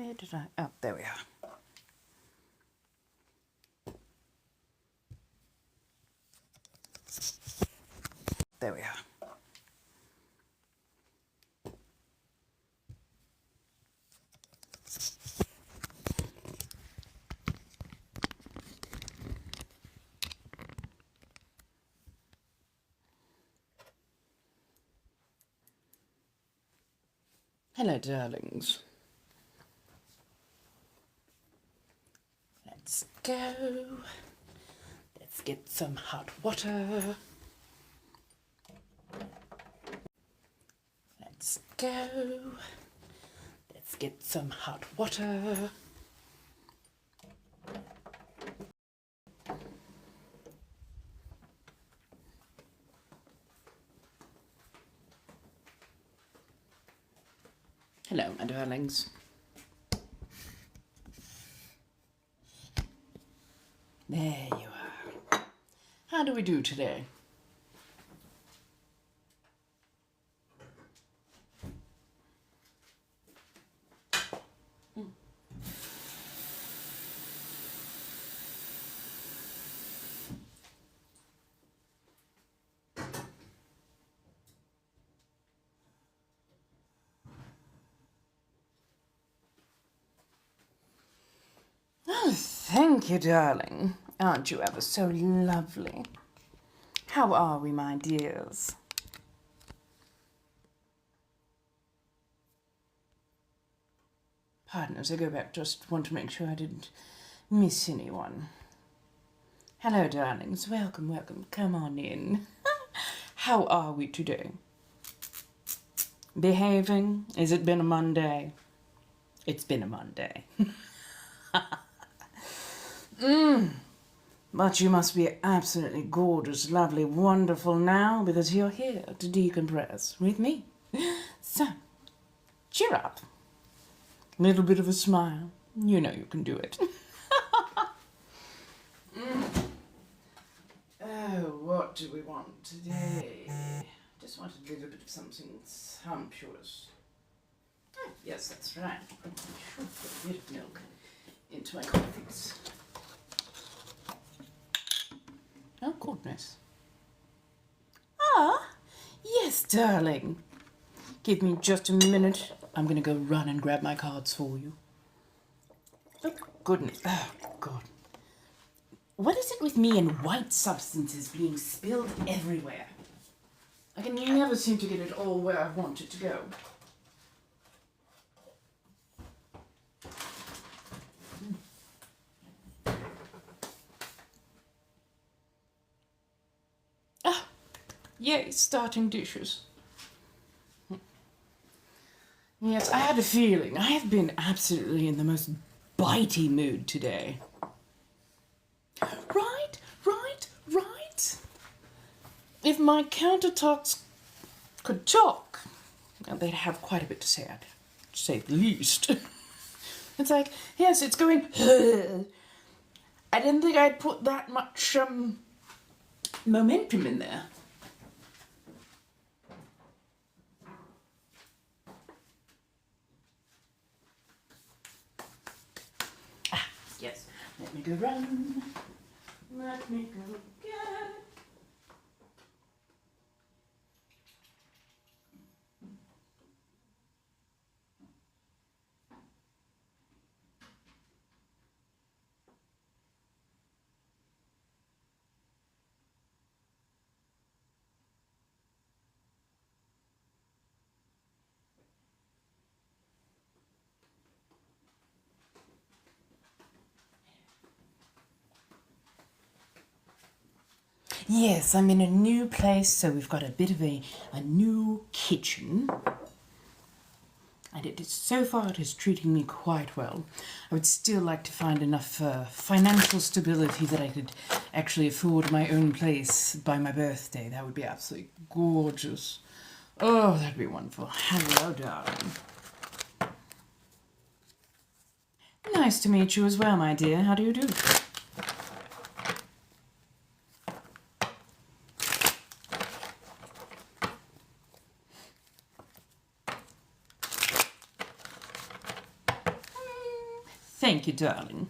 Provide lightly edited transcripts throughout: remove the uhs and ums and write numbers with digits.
Where did I... Oh, there we are. There we are. Hello, darlings. Let's go. Let's get some hot water. Let's go. Let's get some hot water. Hello, my darlings. There you are. How do we do today? Oh, thank you, darling. Aren't you ever so lovely? How are we, my dears? Pardon as I go back, just want to make sure I didn't miss anyone. Hello, darlings. Welcome, welcome. Come on in. How are we today? Behaving? Has it been a Monday? It's been a Monday. But you must be absolutely gorgeous, lovely, wonderful now because you're here to decompress with me. So, cheer up. Little bit of a smile. You know you can do it. Oh, what do we want today? Just want a little bit of something sumptuous. Oh, yes, that's right. I should put a bit of milk into my coffees. Oh, goodness. Ah, yes, darling. Give me just a minute. I'm going to go run and grab my cards for you. Oh, goodness. Oh, God. What is it with me and white substances being spilled everywhere? I can never seem to get it all where I want it to go. Ah, yay, starting dishes. Yes, I had a feeling. I have been absolutely in the most bitey mood today. Right. If my countertops could talk, well, they'd have quite a bit to say, to say the least. It's like, yes, it's going, I didn't think I'd put that much momentum in there. Ah, yes, let me go run. Let me go get it. Yes, I'm in a new place, so we've got a bit of a new kitchen. And so far it is treating me quite well. I would still like to find enough financial stability that I could actually afford my own place by my birthday. That would be absolutely gorgeous. Oh, that'd be wonderful. Hello, darling. Nice to meet you as well, my dear. How do you do? Thank you, darling.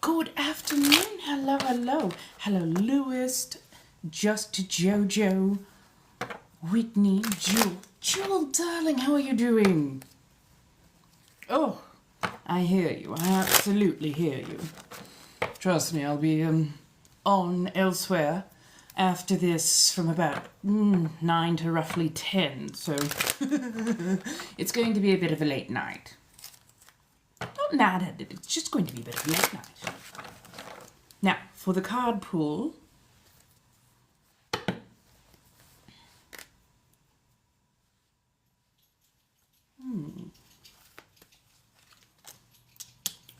Good afternoon. Hello, hello. Hello, Lewis, Just Jojo, Whitney, Jewel. Jewel, darling, how are you doing? Oh, I hear you. I absolutely hear you. Trust me, I'll be on elsewhere after this from about 9 to roughly 10, so it's going to be a bit of a late night. Not mad at it, it's just going to be a bit of a late night. Now, for the card pool,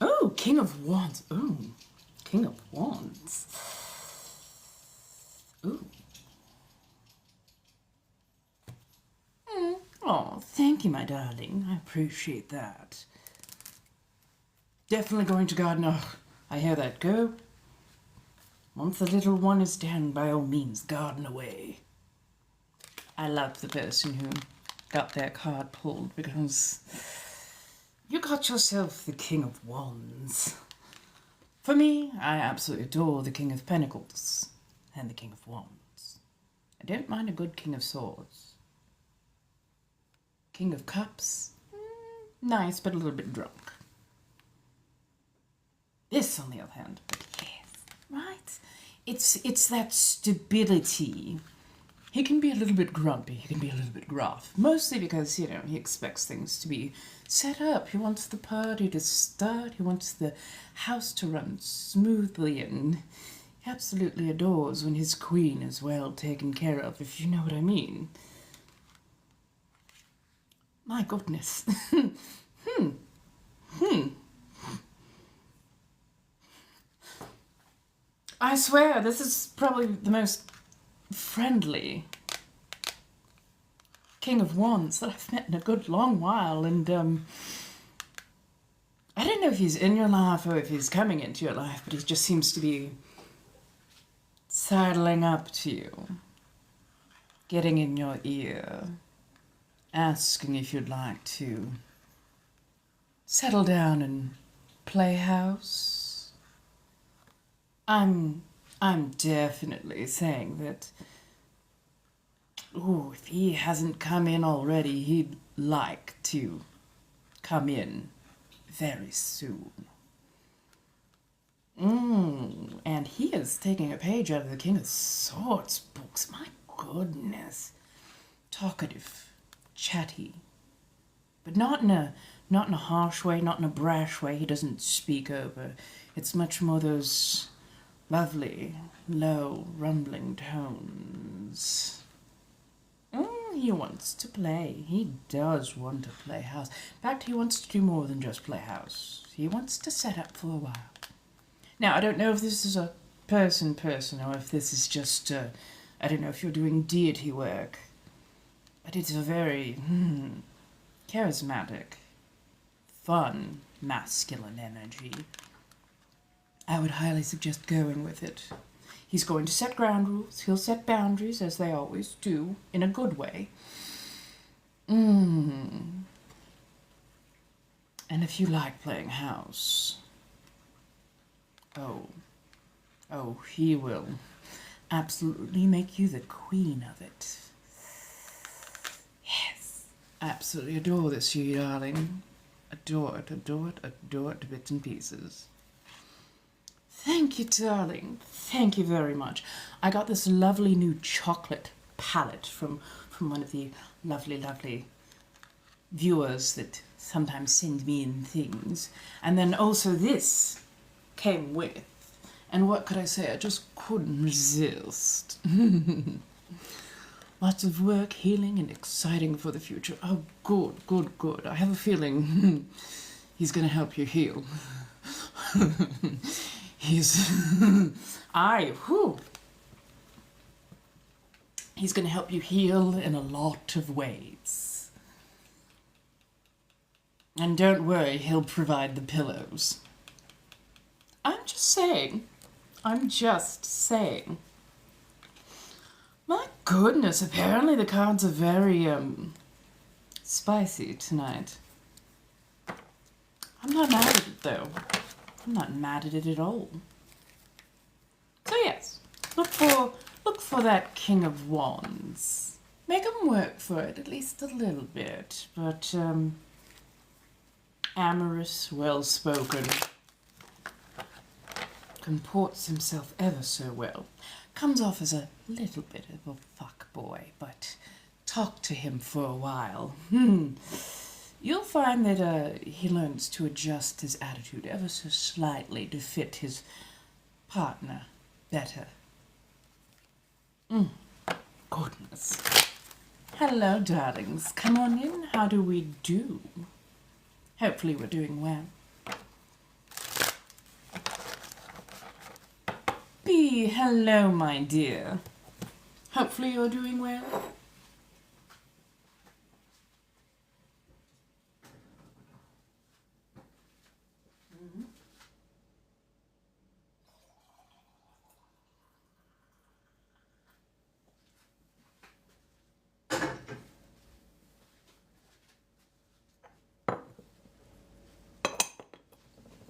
oh, King of Wands. Oh, King of Wands. Ooh. Oh, thank you, my darling. I appreciate that. Definitely going to garden. Oh, I hear that. Go. Once the little one is down, by all means, garden away. I love the person who got their card pulled because you got yourself the King of Wands. For me, I absolutely adore the King of Pentacles and the King of Wands. I don't mind a good King of Swords. King of Cups, nice, but a little bit drunk. This, on the other hand, but yes, right? It's that stability. He can be a little bit grumpy, he can be a little bit gruff, mostly because, you know, he expects things to be set up. He wants the party to start, he wants the house to run smoothly, and he absolutely adores when his queen is well taken care of, if you know what I mean. My goodness. I swear, this is probably the most friendly King of Wands that I've met in a good long while, and I don't know if he's in your life or if he's coming into your life, but he just seems to be sidling up to you, getting in your ear, asking if you'd like to settle down and play house. I'm definitely saying that, ooh, if he hasn't come in already, he'd like to come in very soon. And he is taking a page out of the King of Swords books. My goodness. Talkative, chatty, but not in a harsh way, not in a brash way. He doesn't speak over. It's much more those lovely, low, rumbling tones. He wants to play. He does want to play house. In fact, he wants to do more than just play house. He wants to set up for a while. Now, I don't know if this is a person, or if this is just, I don't know if you're doing deity work. But it's a very charismatic, fun, masculine energy. I would highly suggest going with it. He's going to set ground rules. He'll set boundaries, as they always do, in a good way. And if you like playing house, oh, he will absolutely make you the queen of it. Yes, absolutely adore this, you darling. Adore it, adore it, adore it to bits and pieces. Thank you, darling. Thank you very much. I got this lovely new chocolate palette from one of the lovely viewers that sometimes send me in things. And then also this came with. And what could I say? I just couldn't resist. Lots of work, healing, and exciting for the future. Oh, good. I have a feeling he's going to help you heal. He's going to help you heal in a lot of ways. And don't worry, he'll provide the pillows. I'm just saying. My goodness, apparently the cards are very, spicy tonight. I'm not mad at it, though. I'm not mad at it at all. So yes, look for that King of Wands. Make him work for it, at least a little bit. But, amorous, well-spoken, comports himself ever so well. Comes off as a little bit of a fuckboy, but talk to him for a while. You'll find that he learns to adjust his attitude ever so slightly to fit his partner better. Goodness. Hello, darlings. Come on in. How do we do? Hopefully we're doing well. B, hello, my dear. Hopefully you're doing well.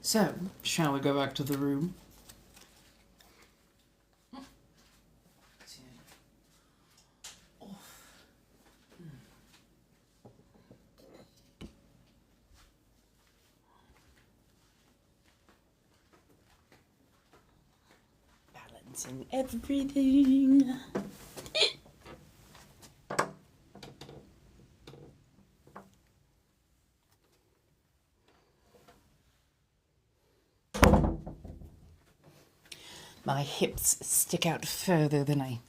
So, shall we go back to the room? Balancing everything. My hips stick out further than I...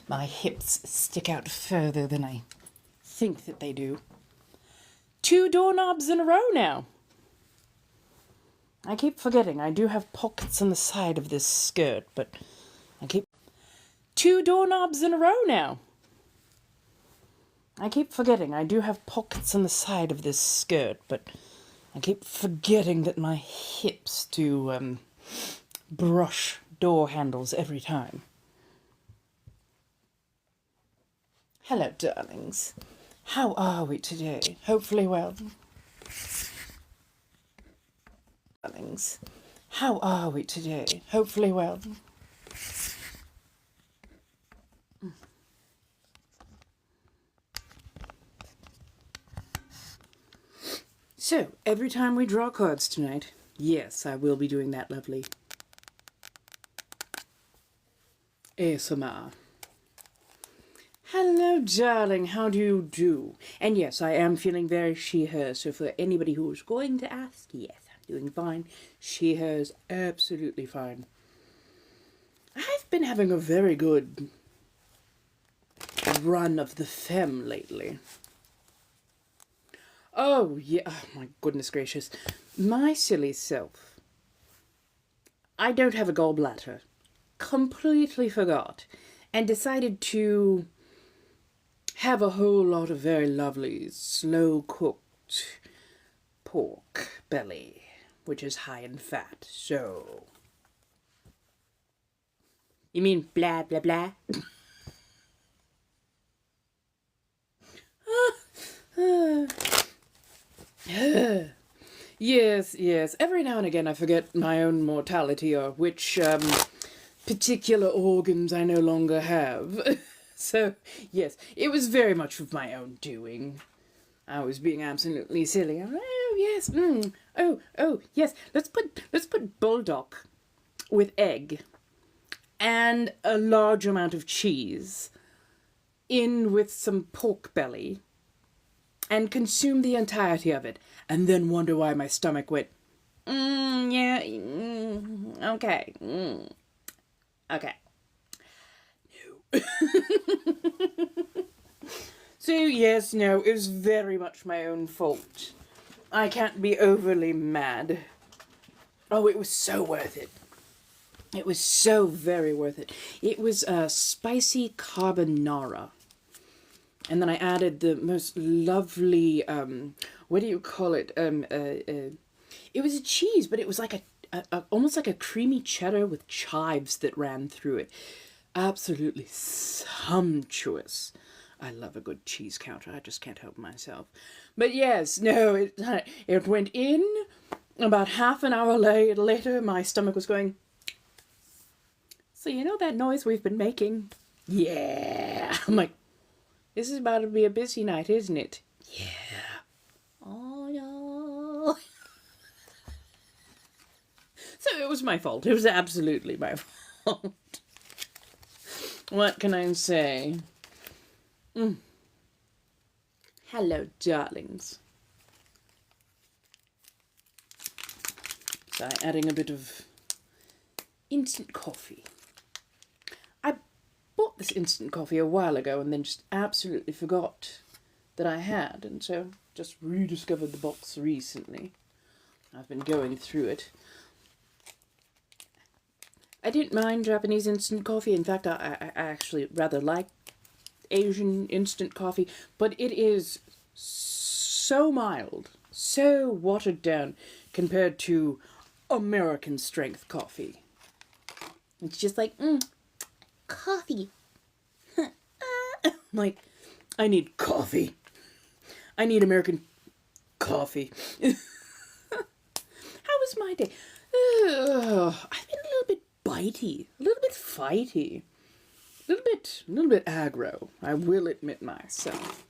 My hips stick out further than I think that they do. 2 doorknobs in a row now. I keep forgetting I do have pockets on the side of this skirt, but I keep... 2 doorknobs in a row now. I keep forgetting I do have pockets on the side of this skirt, but I keep forgetting that my hips do brush door handles every time. Hello, darlings. How are we today? Hopefully well. Darlings, how are we today? Hopefully well. So, every time we draw cards tonight, yes, I will be doing that lovely ASMR. Hello, darling, how do you do? And yes, I am feeling very she-her, so for anybody who is going to ask, yes, I'm doing fine. She-her is absolutely fine. I've been having a very good run of the femme lately. Oh, yeah, oh, my goodness gracious. My silly self. I don't have a gallbladder. Completely forgot. And decided to have a whole lot of very lovely, slow-cooked pork belly, which is high in fat, so... You mean blah, blah, blah? Yes, yes. Every now and again I forget my own mortality or which particular organs I no longer have. So, yes, it was very much of my own doing. I was being absolutely silly. Oh, yes. Oh, yes. Let's put bulldog with egg and a large amount of cheese in with some pork belly and consume the entirety of it, and then wonder why my stomach went, okay, okay. No. So, yes, no, it was very much my own fault. I can't be overly mad. Oh, it was so worth it. It was so very worth it. It was spicy carbonara. And then I added the most lovely, what do you call it? It was a cheese, but it was like almost like a creamy cheddar with chives that ran through it. Absolutely sumptuous. I love a good cheese counter. I just can't help myself. But yes, no, it went in. About half an hour later, my stomach was going, so you know that noise we've been making? Yeah. I'm like, this is about to be a busy night, isn't it? Yeah. Oh, no. So it was my fault. It was absolutely my fault. What can I say? Hello, darlings. So I'm adding a bit of instant coffee. I bought this instant coffee a while ago and then just absolutely forgot that I had, and so just rediscovered the box recently. I've been going through it. I didn't mind Japanese instant coffee. In fact, I actually rather like Asian instant coffee, but it is so mild, so watered down compared to American strength coffee. It's just like, coffee. Like, I need coffee. I need American coffee. How was my day? I've been a little bit bitey, a little bit fighty, a little bit aggro. I will admit myself.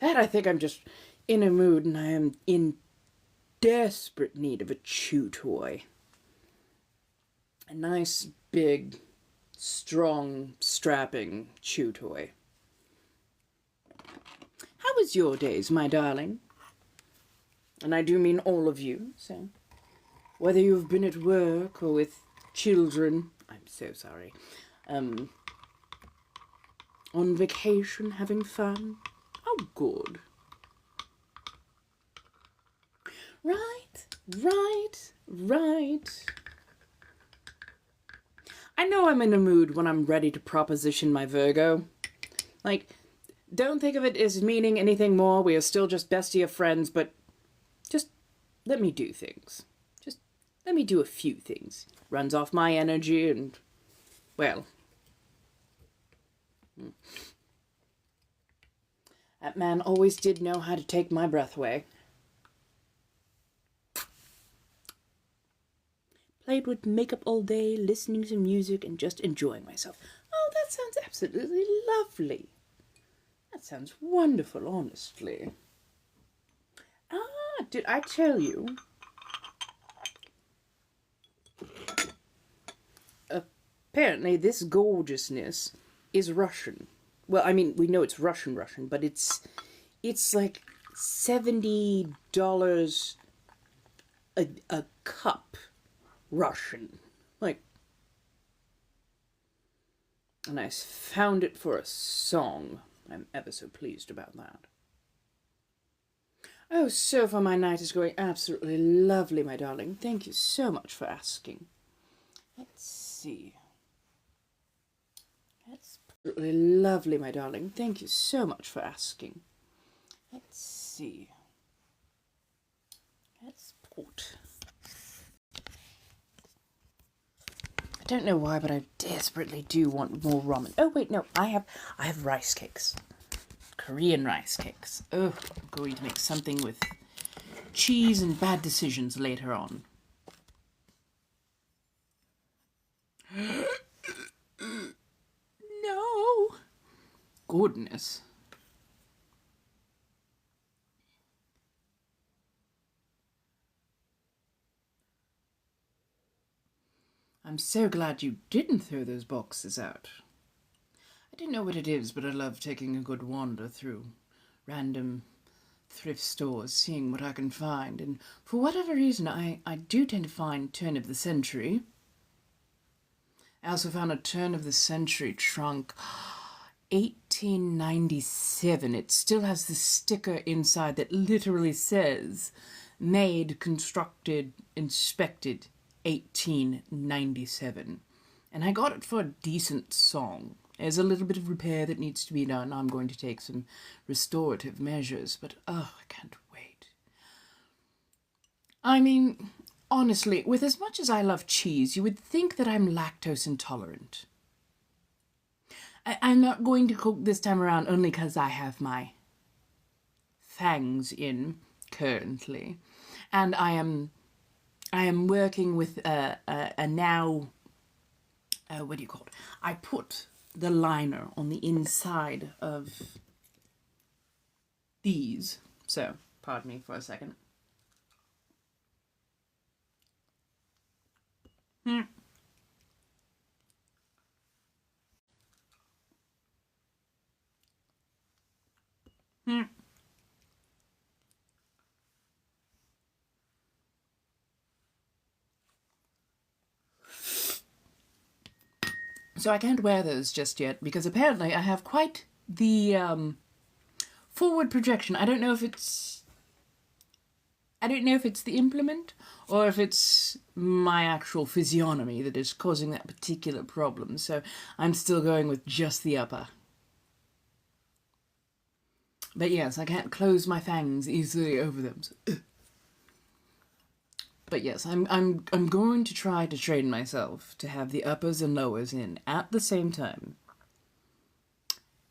That I think I'm just in a mood, and I am in desperate need of a chew toy. A nice, big, strong, strapping chew toy. How was your days, my darling? And I do mean all of you, so whether you've been at work or with children, I'm so sorry, on vacation, having fun. Oh, good. Right. I know I'm in a mood when I'm ready to proposition my Virgo. Like, don't think of it as meaning anything more. We are still just bestie of friends, but just let me do things. Just let me do a few things. Runs off my energy and, well, that man always did know how to take my breath away. Played with makeup all day, listening to music, and just enjoying myself. Oh, that sounds absolutely lovely. That sounds wonderful, honestly. Ah, did I tell you? Apparently, this gorgeousness is Russian. Well, I mean, we know it's Russian, but it's like $70 a cup Russian. Like, and I found it for a song. I'm ever so pleased about that. Oh, so far my night is going absolutely lovely, my darling. Thank you so much for asking. Let's see. That's absolutely lovely, my darling. Thank you so much for asking. Let's see. Let's put. I don't know why, but I desperately do want more ramen. Oh wait, no, I have rice cakes. Korean rice cakes. Oh, I'm going to make something with cheese and bad decisions later on. No. Goodness. I'm so glad you didn't throw those boxes out. I don't know what it is, but I love taking a good wander through random thrift stores, seeing what I can find. And for whatever reason, I do tend to find turn of the century. I also found a turn of the century trunk, 1897. It still has the sticker inside that literally says, made, constructed, inspected, 1897. And I got it for a decent song. There's a little bit of repair that needs to be done. I'm going to take some restorative measures, but oh, I can't wait. I mean, honestly, with as much as I love cheese, you would think that I'm lactose intolerant. I'm not going to cook this time around only because I have my fangs in currently, and I am working with a now what do you call it? I put the liner on the inside of these. So, pardon me for a second. So I can't wear those just yet because apparently I have quite the forward projection. I don't know if it's the implement or if it's my actual physiognomy that is causing that particular problem. So I'm still going with just the upper. But yes, I can't close my fangs easily over them. So, but yes, I'm going to try to train myself to have the uppers and lowers in at the same time.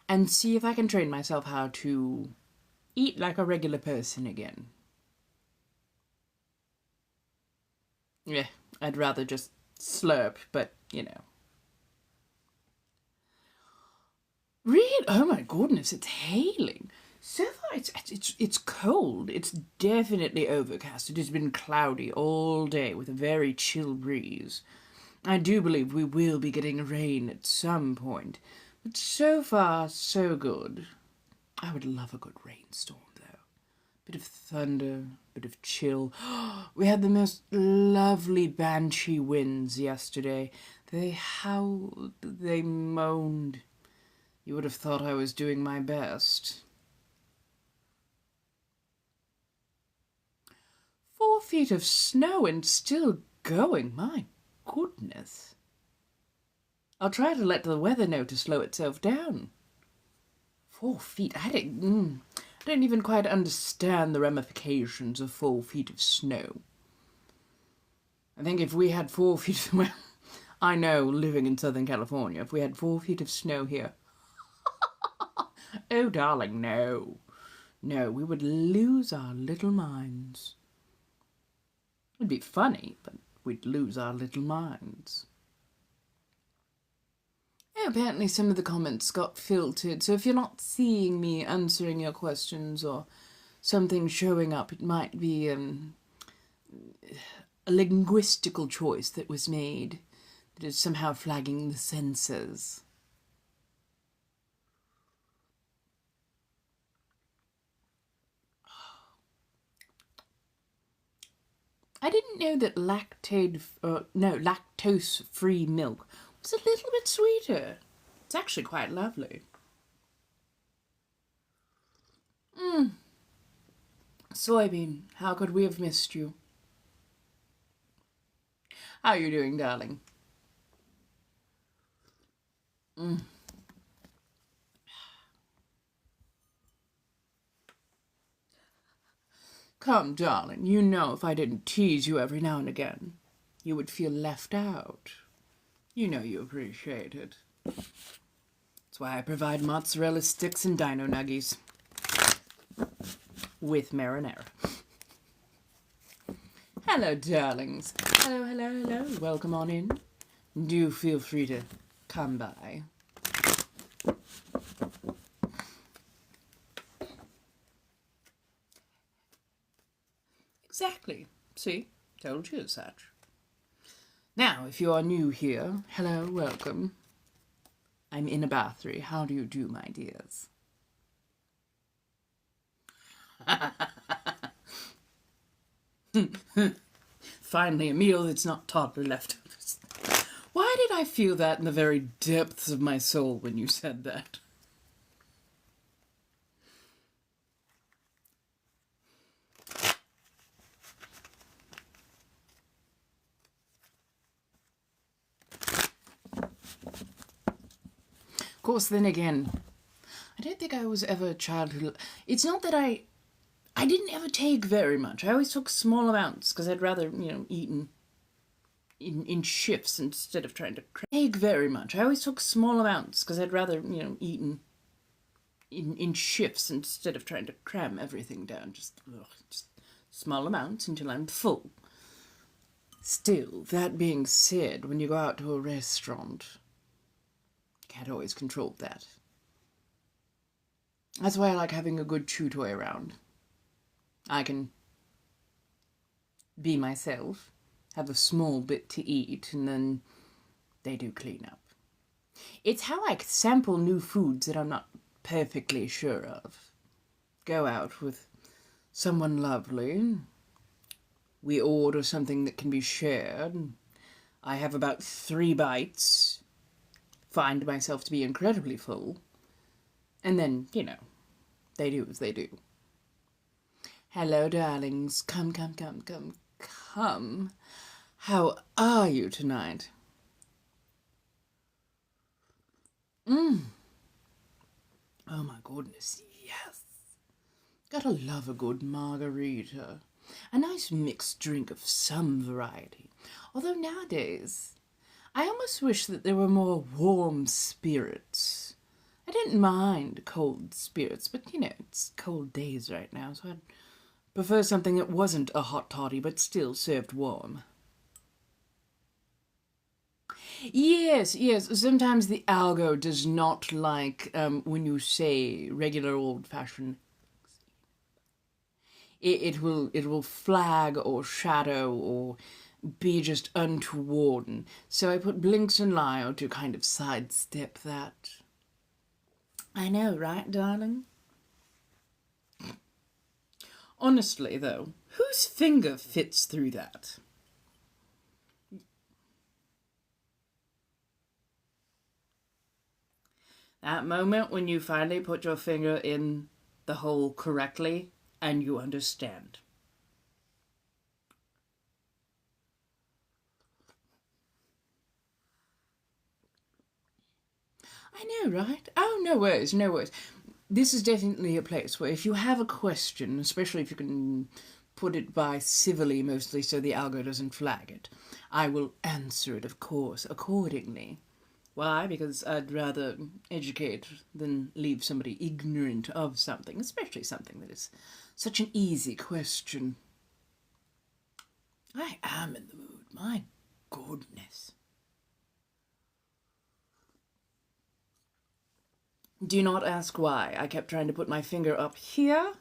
And see if I can train myself how to eat like a regular person again. Yeah, I'd rather just slurp, but you know. Really? Oh my goodness, it's hailing. So far, it's cold. It's definitely overcast. It has been cloudy all day with a very chill breeze. I do believe we will be getting rain at some point, but so far, so good. I would love a good rainstorm, though. Bit of thunder, bit of chill. We had the most lovely banshee winds yesterday. They howled, they moaned. You would have thought I was doing my best. 4 feet of snow and still going, my goodness. I'll try to let the weather know to slow itself down. 4 feet, I don't even quite understand the ramifications of 4 feet of snow. I think if we had 4 feet of, well, I know, living in Southern California, if we had 4 feet of snow here, oh darling, no. No, we would lose our little minds. It'd be funny, but we'd lose our little minds. Yeah, apparently some of the comments got filtered, so if you're not seeing me answering your questions or something showing up, it might be a linguistical choice that was made that is somehow flagging the sensors. I didn't know that lactose-free milk was a little bit sweeter. It's actually quite lovely. Soybean, how could we have missed you? How are you doing, darling? Come, darling, you know if I didn't tease you every now and again, you would feel left out. You know you appreciate it. That's why I provide mozzarella sticks and dino nuggies. With marinara. Hello, darlings. Hello, hello, hello. Welcome on in. Do feel free to come by. Exactly. See? Told you as such. Now, if you are new here, hello, welcome. I'm in a battery. How do you do, my dears? Finally, a meal that's not toddler leftovers. Why did I feel that in the very depths of my soul when you said that? Of course, then again, I don't think I was ever a child who... It's not that I didn't ever take very much. I always took small amounts because I'd rather, eat in shifts instead of trying to take very much. I always took small amounts because I'd rather, eat in shifts instead of trying to cram everything down. Just small amounts until I'm full. Still, that being said, when you go out to a restaurant, you can't always control that. That's why I like having a good chew toy around. I can be myself, have a small bit to eat, and then they do clean up. It's how I sample new foods that I'm not perfectly sure of. Go out with someone lovely. We order something that can be shared. I have about 3 bites, find myself to be incredibly full, and then, they do as they do. Hello, darlings. Come. How are you tonight? Oh my goodness, yes. Gotta love a good margarita. A nice mixed drink of some variety. Although nowadays, I almost wish that there were more warm spirits. I didn't mind cold spirits, but it's cold days right now, so I'd prefer something that wasn't a hot toddy, but still served warm. Yes. Sometimes the algo does not like when you say regular old-fashioned. It will flag or shadow or be just untoward. So I put blinks and Lio to kind of sidestep that. I know, right, darling? Honestly, though, whose finger fits through that? That moment when you finally put your finger in the hole correctly and you understand. I know, right? Oh, no worries. This is definitely a place where if you have a question, especially if you can put it by civilly mostly so the algo doesn't flag it, I will answer it, of course, accordingly. Why? Because I'd rather educate than leave somebody ignorant of something, especially something that is such an easy question. I am in the mood, my goodness. Do not ask why. I kept trying to put my finger up here,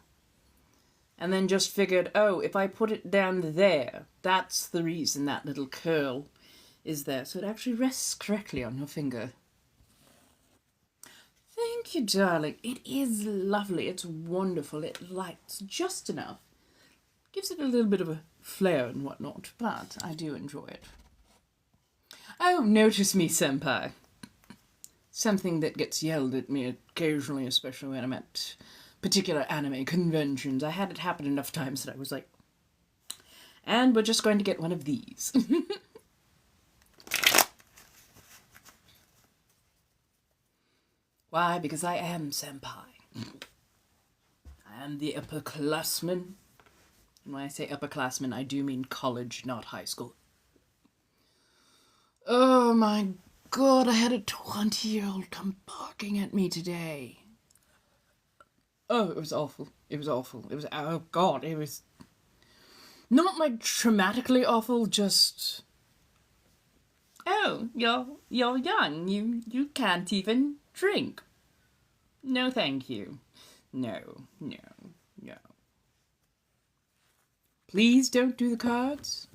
and then just figured, if I put it down there, that's the reason that little curl is there. So it actually rests correctly on your finger. Thank you, darling. It is lovely. It's wonderful. It lights just enough. Gives it a little bit of a flair and whatnot, but I do enjoy it. Oh, notice me, senpai. Something that gets yelled at me occasionally, especially when I'm at particular anime conventions. I had it happen enough times that I was like, and we're just going to get one of these. Why? Because I am senpai. I am the upperclassman. And when I say upperclassman, I do mean college, not high school. Oh my God, I had a 20-year-old come barking at me today. Oh, it was awful. It was, oh God, it was not like traumatically awful, just, oh, you're young, you can't even drink. No, thank you. No. Please don't do the cards.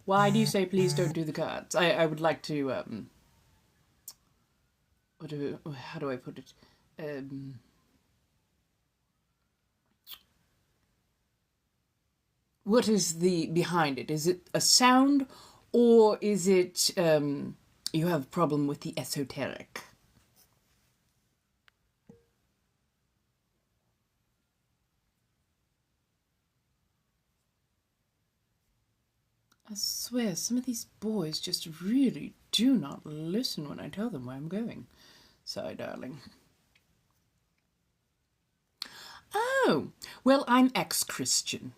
Why do you say please don't do the cards? I would like to, how do I put it? What is the behind it? Is it a sound, or is it, you have a problem with the esoteric? I swear, some of these boys just really do not listen when I tell them where I'm going. Sorry, darling. Oh, well, I'm ex-Christian.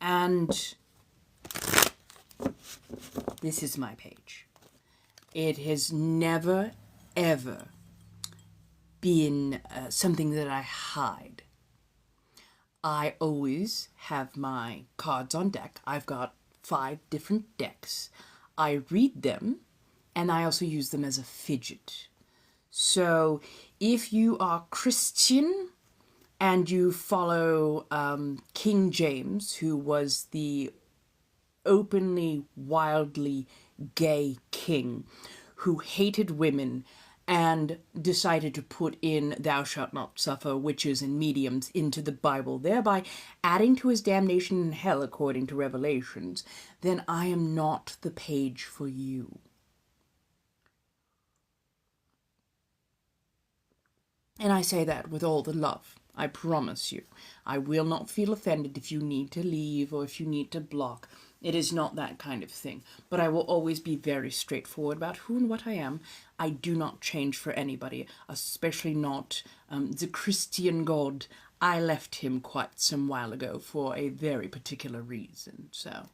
And this is my page. It has never, ever been something that I hide. I always have my cards on deck. I've got 5 different decks. I read them, and I also use them as a fidget. So if you are Christian and you follow King James, who was the openly, wildly gay king who hated women and decided to put in "thou shalt not suffer" witches and mediums into the Bible, thereby adding to his damnation in hell according to Revelations, then I am not the page for you. And I say that with all the love. I promise you. I will not feel offended if you need to leave or if you need to block. It is not that kind of thing. But I will always be very straightforward about who and what I am. I do not change for anybody, especially not the Christian God. I left him quite some while ago for a very particular reason. So,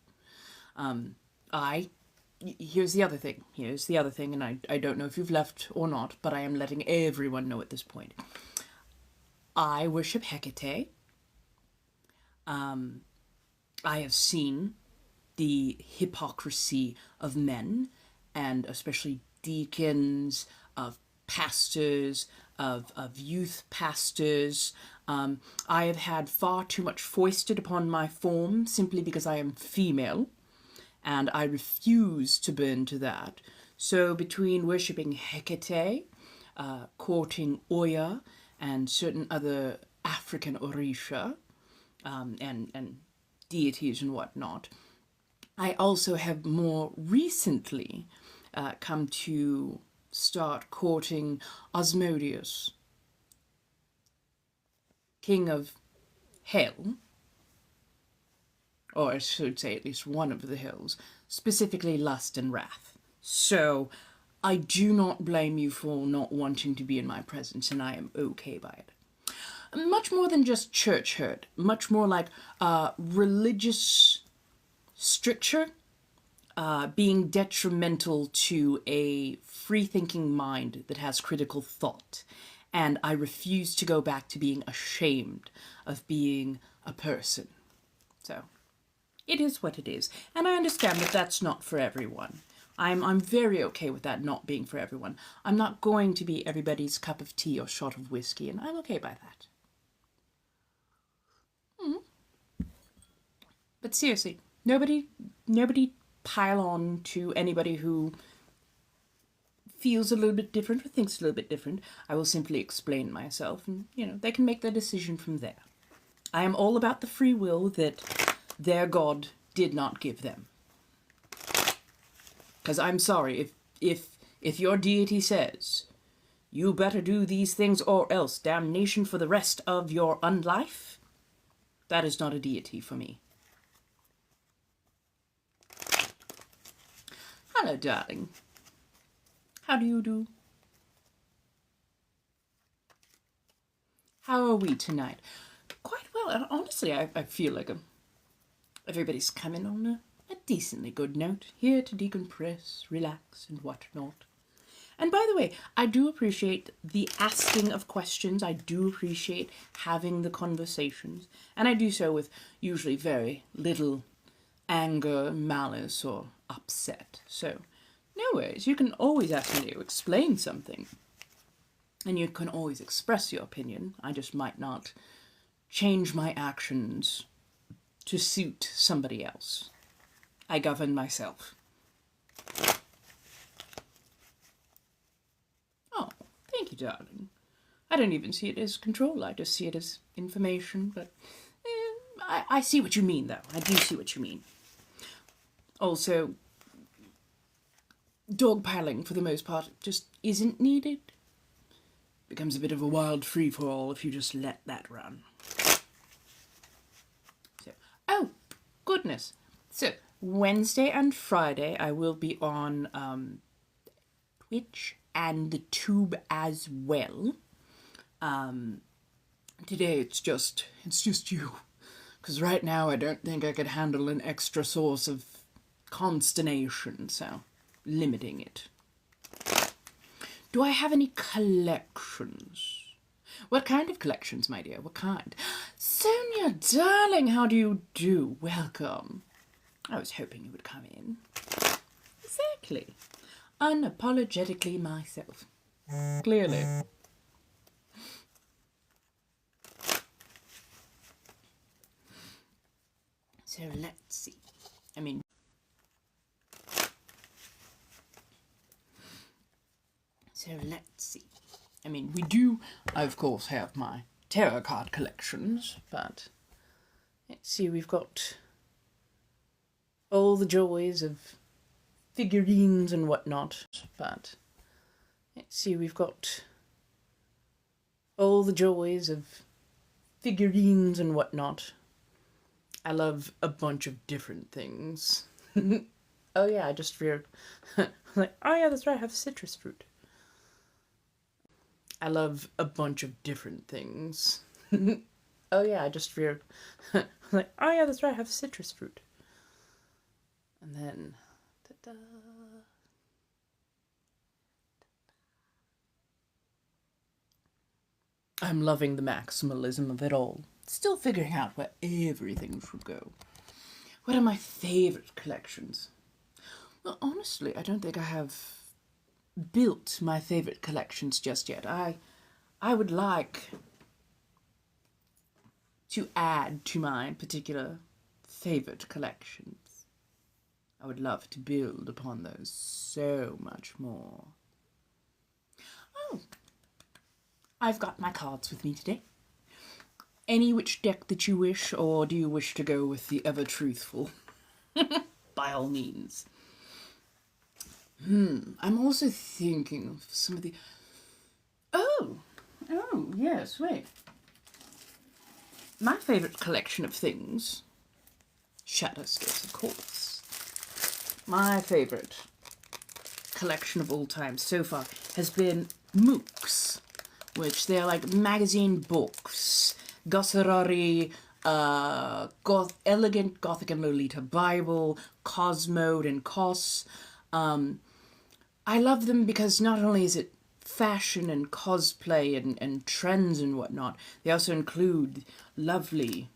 here's the other thing. And I don't know if you've left or not, but I am letting everyone know at this point. I worship Hecate. I have seen the hypocrisy of men, and especially deacons, of pastors, of youth pastors. I have had far too much foisted upon my form simply because I am female, and I refuse to bend to that. So between worshipping Hecate, courting Oya, and certain other African Orisha, and deities and whatnot, I also have more recently come to start courting Asmodeus, king of hell, or I should say at least one of the hills, specifically lust and wrath. So I do not blame you for not wanting to be in my presence, and I am okay by it. Much more than just church hurt, much more like religious stricture being detrimental to a free-thinking mind that has critical thought. And I refuse to go back to being ashamed of being a person. So it is what it is. And I understand that that's not for everyone. I'm very okay with that not being for everyone. I'm not going to be everybody's cup of tea or shot of whiskey, and I'm okay by that. But seriously, nobody pile on to anybody who feels a little bit different or thinks a little bit different. I will simply explain myself, and they can make their decision from there. I am all about the free will that their God did not give them. Because I'm sorry, if your deity says, you better do these things or else damnation for the rest of your unlife, that is not a deity for me. Hello, darling. How do you do? How are we tonight? Quite well. Honestly, I feel like everybody's coming on a decently good note, here to decompress, relax, and whatnot. And by the way, I do appreciate the asking of questions. I do appreciate having the conversations. And I do so with usually very little anger, malice, or upset. So, no worries. You can always ask me to explain something. And you can always express your opinion. I just might not change my actions to suit somebody else. I govern myself. Oh, thank you, darling. I don't even see it as control. I just see it as information. But I see what you mean, though. I do see what you mean. Also, dogpiling, for the most part, just isn't needed. Becomes a bit of a wild free-for-all if you just let that run. So, oh, goodness. So, Wednesday and Friday, I will be on Twitch and the Tube as well. Today, it's just you. Because right now I don't think I could handle an extra source of consternation, so limiting it. Do I have any collections? What kind of collections, my dear? What kind? Sonia, darling, how do you do? Welcome. I was hoping you would come in. Exactly. Unapologetically myself. Clearly. So let's see. We do, of course, have my tarot card collections, but let's see, we've got all the joys of figurines and whatnot, but let's see, we've got all the joys of figurines and whatnot. I love a bunch of different things. Oh yeah, I just realized, like, oh yeah, that's right, I have citrus fruit. I love a bunch of different things. Oh yeah, I just realized, like, oh yeah, that's right, I have citrus fruit. And then, ta-da. I'm loving the maximalism of it all. Still figuring out where everything should go. What are my favorite collections? Well, honestly, I don't think I have built my favorite collections just yet. I would like to add to my particular favorite collections. I would love to build upon those so much more. Oh, I've got my cards with me today. Any which deck that you wish, or do you wish to go with the ever-truthful? By all means. I'm also thinking of some of the... Oh, yes, wait. My favourite collection of things... Shadowscapes, of course. My favourite collection of all time so far has been MOOCs, which they're like magazine books, Gosserari, Elegant Gothic and Lolita Bible, Cosmode and Cos. I love them because not only is it fashion and cosplay and trends and whatnot, they also include lovely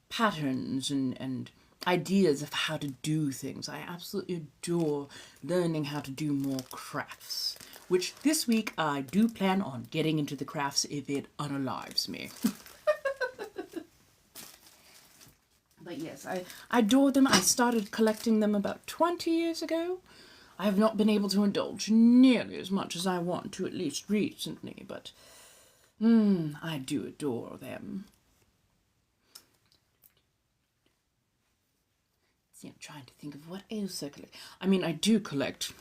patterns and ideas of how to do things. I absolutely adore learning how to do more crafts, which this week I do plan on getting into the crafts if it unalives me. But yes, I adore them. I started collecting them about 20 years ago. I have not been able to indulge nearly as much as I want to, at least recently, but I do adore them. See, I'm trying to think of what else I collect.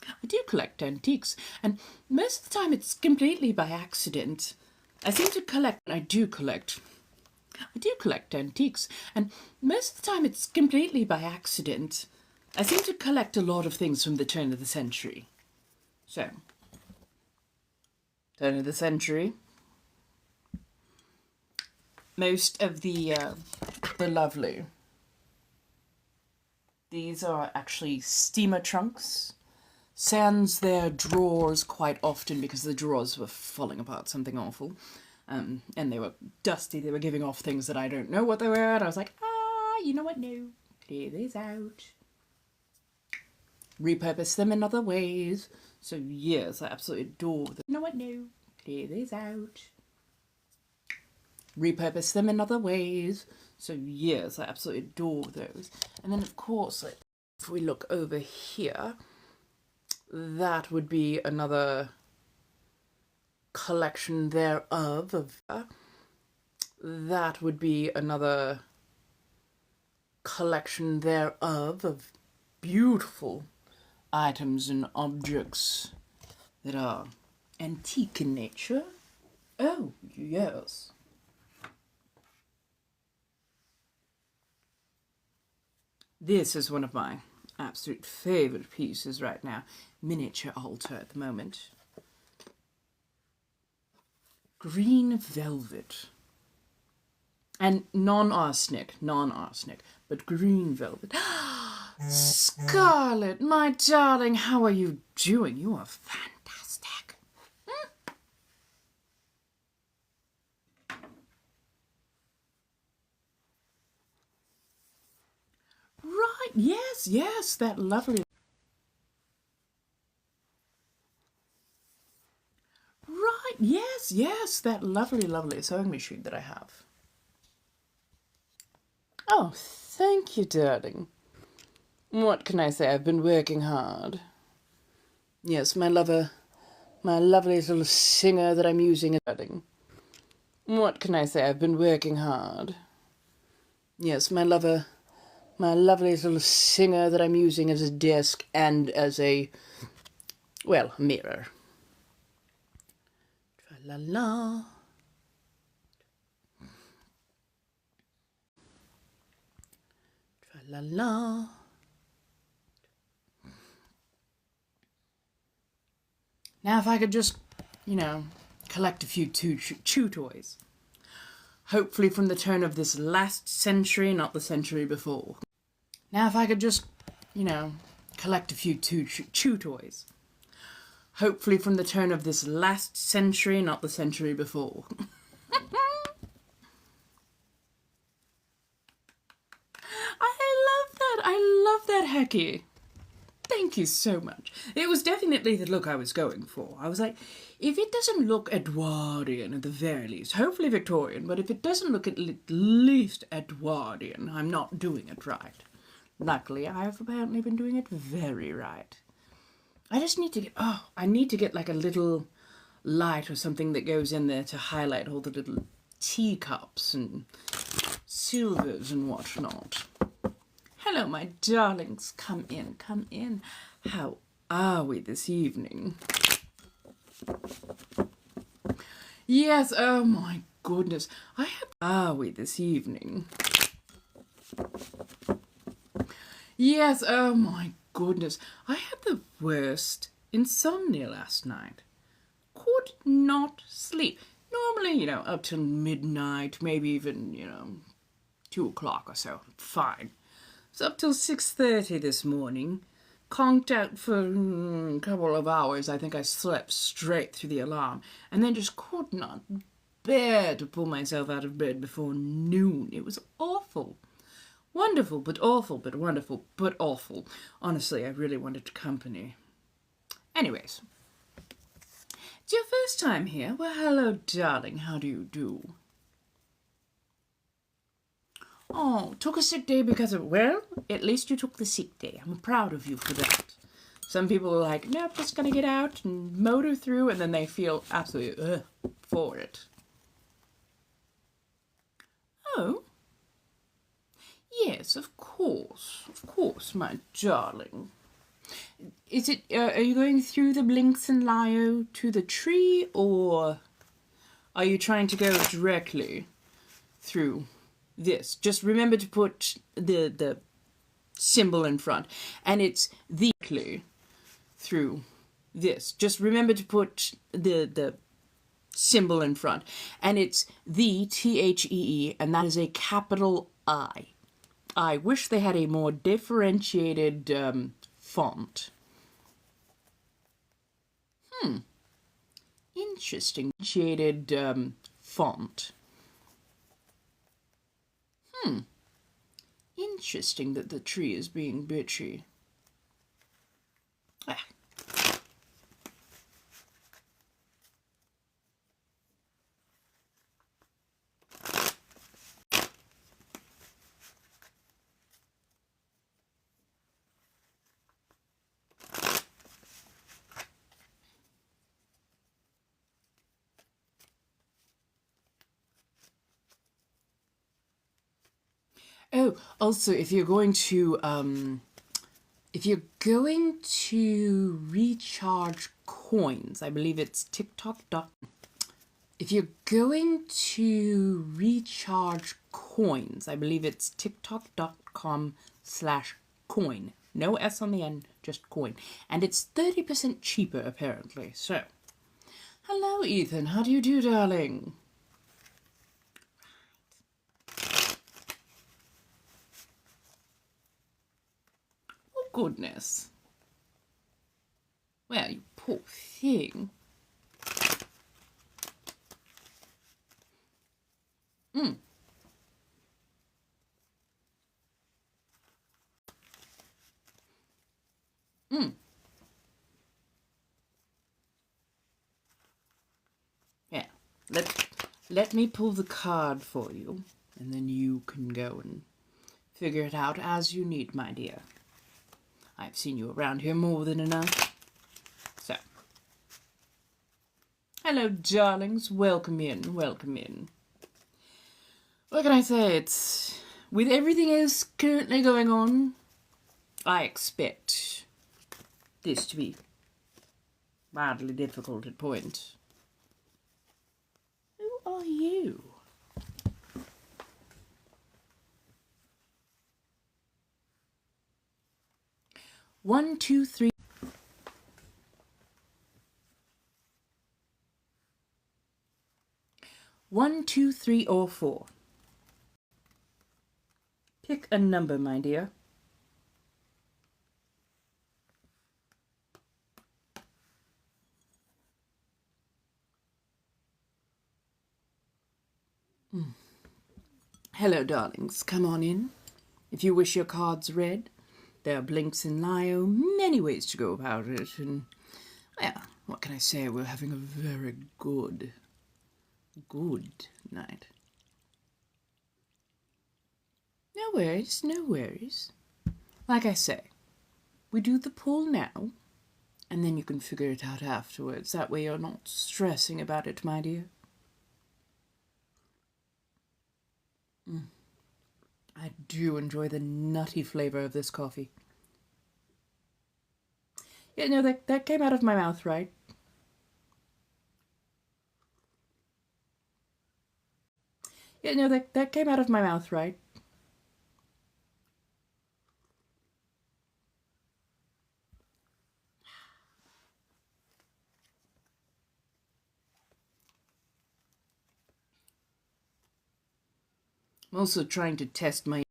I do collect antiques, and most of the time it's completely by accident. I do collect antiques, and most of the time it's completely by accident. I seem to collect a lot of things from the turn of the century. So, turn of the century. Most of the lovely. These are actually steamer trunks. Sans their drawers quite often because the drawers were falling apart, something awful. And they were dusty. They were giving off things that I don't know what they were. And I was like, you know what? No, clear these out. Repurpose them in other ways. So yes, I absolutely adore them. You know what? No, clear these out. Repurpose them in other ways. So yes, I absolutely adore those. And then of course, if we look over here, that would be another collection thereof of beautiful items and objects that are antique in nature. Oh, yes. This is one of my absolute favourite pieces right now. Miniature altar at the moment. Green velvet. And non-arsenic, but green velvet. Scarlett, my darling, how are you doing? You are fantastic. Right, yes, that lovely. Right, yes, that lovely sewing machine that I have. Oh, thank you, darling. What can I say? I've been working hard. Yes, my lover, my lovely little singer that I'm using. Darling. What can I say? I've been working hard. Yes, my lover, my lovely little singer that I'm using as a desk and as a, well, mirror. Tra-la-la. Tra-la-la. Now if I could just, collect a few chew toys. Hopefully from the turn of this last century, not the century before. Now if I could just, collect a few chew toys. Hopefully from the turn of this last century, not the century before. I love that Hecky. Thank you so much. It was definitely the look I was going for. I was like, if it doesn't look Edwardian at the very least, hopefully Victorian, but if it doesn't look at least Edwardian, I'm not doing it right. Luckily, I have apparently been doing it very right. I just need to get, I need to get like a little light or something that goes in there to highlight all the little teacups and silvers and whatnot. Hello, my darlings. Come in, come in. How are we this evening? Yes, oh my goodness. Are we this evening? Yes, oh my goodness. I had the worst insomnia last night. Could not sleep. Normally, up till midnight, maybe even, 2 o'clock or so. Fine. It's up till 6:30 this morning. Conked out for a couple of hours. I think I slept straight through the alarm. And then just could not bear to pull myself out of bed before noon. It was awful. Wonderful, but awful, but wonderful, but awful. Honestly, I really wanted company. Anyways. It's your first time here? Well, hello, darling. How do you do? Oh, took a sick day because of, well, at least you took the sick day. I'm proud of you for that. Some people are like, nope, just gonna get out and motor through, and then they feel absolutely for it. Oh. Yes, of course, my darling. Is it, are you going through the Blinks and Lio to the tree, or are you trying to go directly through this? Just remember to put the symbol in front, and it's the through this. Just remember to put the symbol in front, and it's the THEE, and that is a capital I. I wish they had a more differentiated font. Interesting. Differentiated font. Interesting that the tree is being bitchy. Ah. Oh, also, if you're going to recharge coins, I believe it's TikTok. If you're going to recharge coins, I believe it's tiktok.com/coin. No S on the end, just coin. And it's 30% cheaper, apparently. So, hello, Ethan. How do you do, darling? goodness. Well, you poor thing. Yeah. Let me pull the card for you, and then you can go and figure it out as you need, my dear. I've seen you around here more than enough. So, hello, darlings. Welcome in. Welcome in. What can I say? It's with everything else currently going on, I expect this to be mildly difficult at points. Who are you? One, two, three. 1, 2, 3, or 4. Pick a number, my dear. Hello, darlings. Come on in. If you wish your cards read, there are blinks in Lio, many ways to go about it, and, well, what can I say? We're having a very good night. No worries, no worries. Like I say, we do the pull now, and then you can figure it out afterwards. That way you're not stressing about it, my dear. I do enjoy the nutty flavor of this coffee. Yeah, no, that came out of my mouth, right? Yeah, no, that came out of my mouth, right? I'm also trying to test my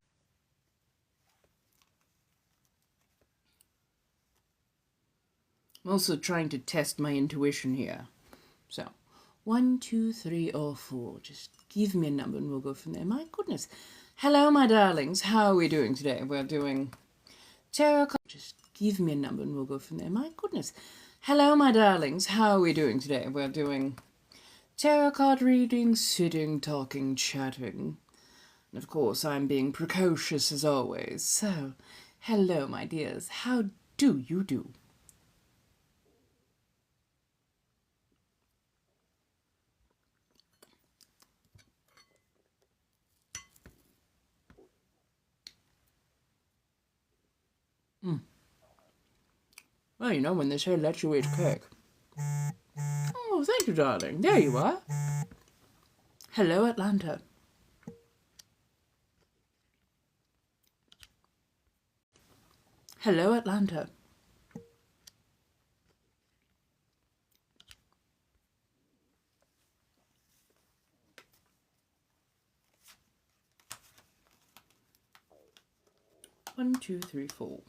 intuition here. So, 1, 2, 3, or 4. Just give me a number and we'll go from there. My goodness. Hello, my darlings. How are we doing today? We're doing tarot card. Just give me a number and we'll go from there. My goodness. Hello, my darlings. How are we doing today? We're doing tarot card reading, sitting, talking, chatting. And of course, I'm being precocious as always. So, hello, my dears. How do you do? Well, you know, when they say let you eat cake. Oh, thank you, darling. There you are. Hello, Atlanta. Hello, Atlanta. One, two, three, four.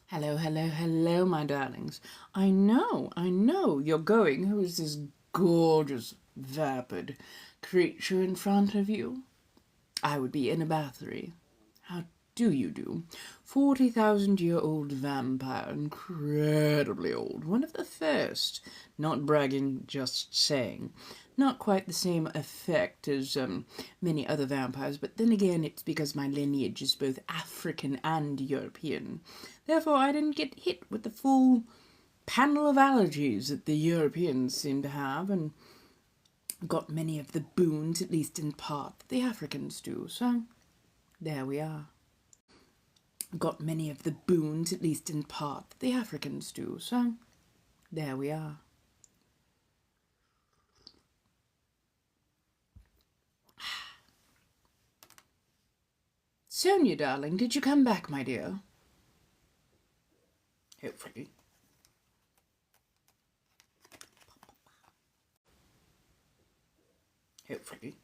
Hello, hello, hello, my darlings. I know, you're going. Who is this gorgeous, vapid creature in front of you? I would be in a battery. How do you do? 40,000-year-old vampire, incredibly old. One of the first. Not bragging, just saying. Not quite the same effect as many other vampires, but then again, it's because my lineage is both African and European. Therefore, I didn't get hit with the full panel of allergies that the Europeans seem to have, and got many of the boons, at least in part, that the Africans do. So, there we are. Got many of the boons, at least in part, that the Africans do. So, there we are. Sonia, darling, did you come back, my dear? Hopefully. Hopefully.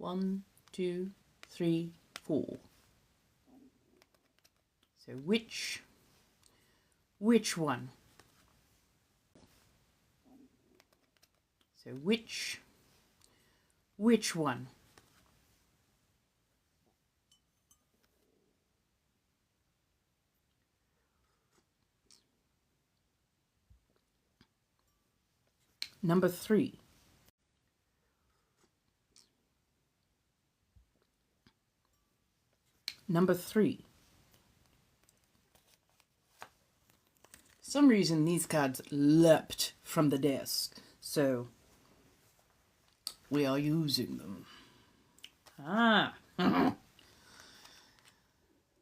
1, 2, 3, 4. So which one? So which one? Number 3. Number 3. For some reason these cards leapt from the desk, so we are using them.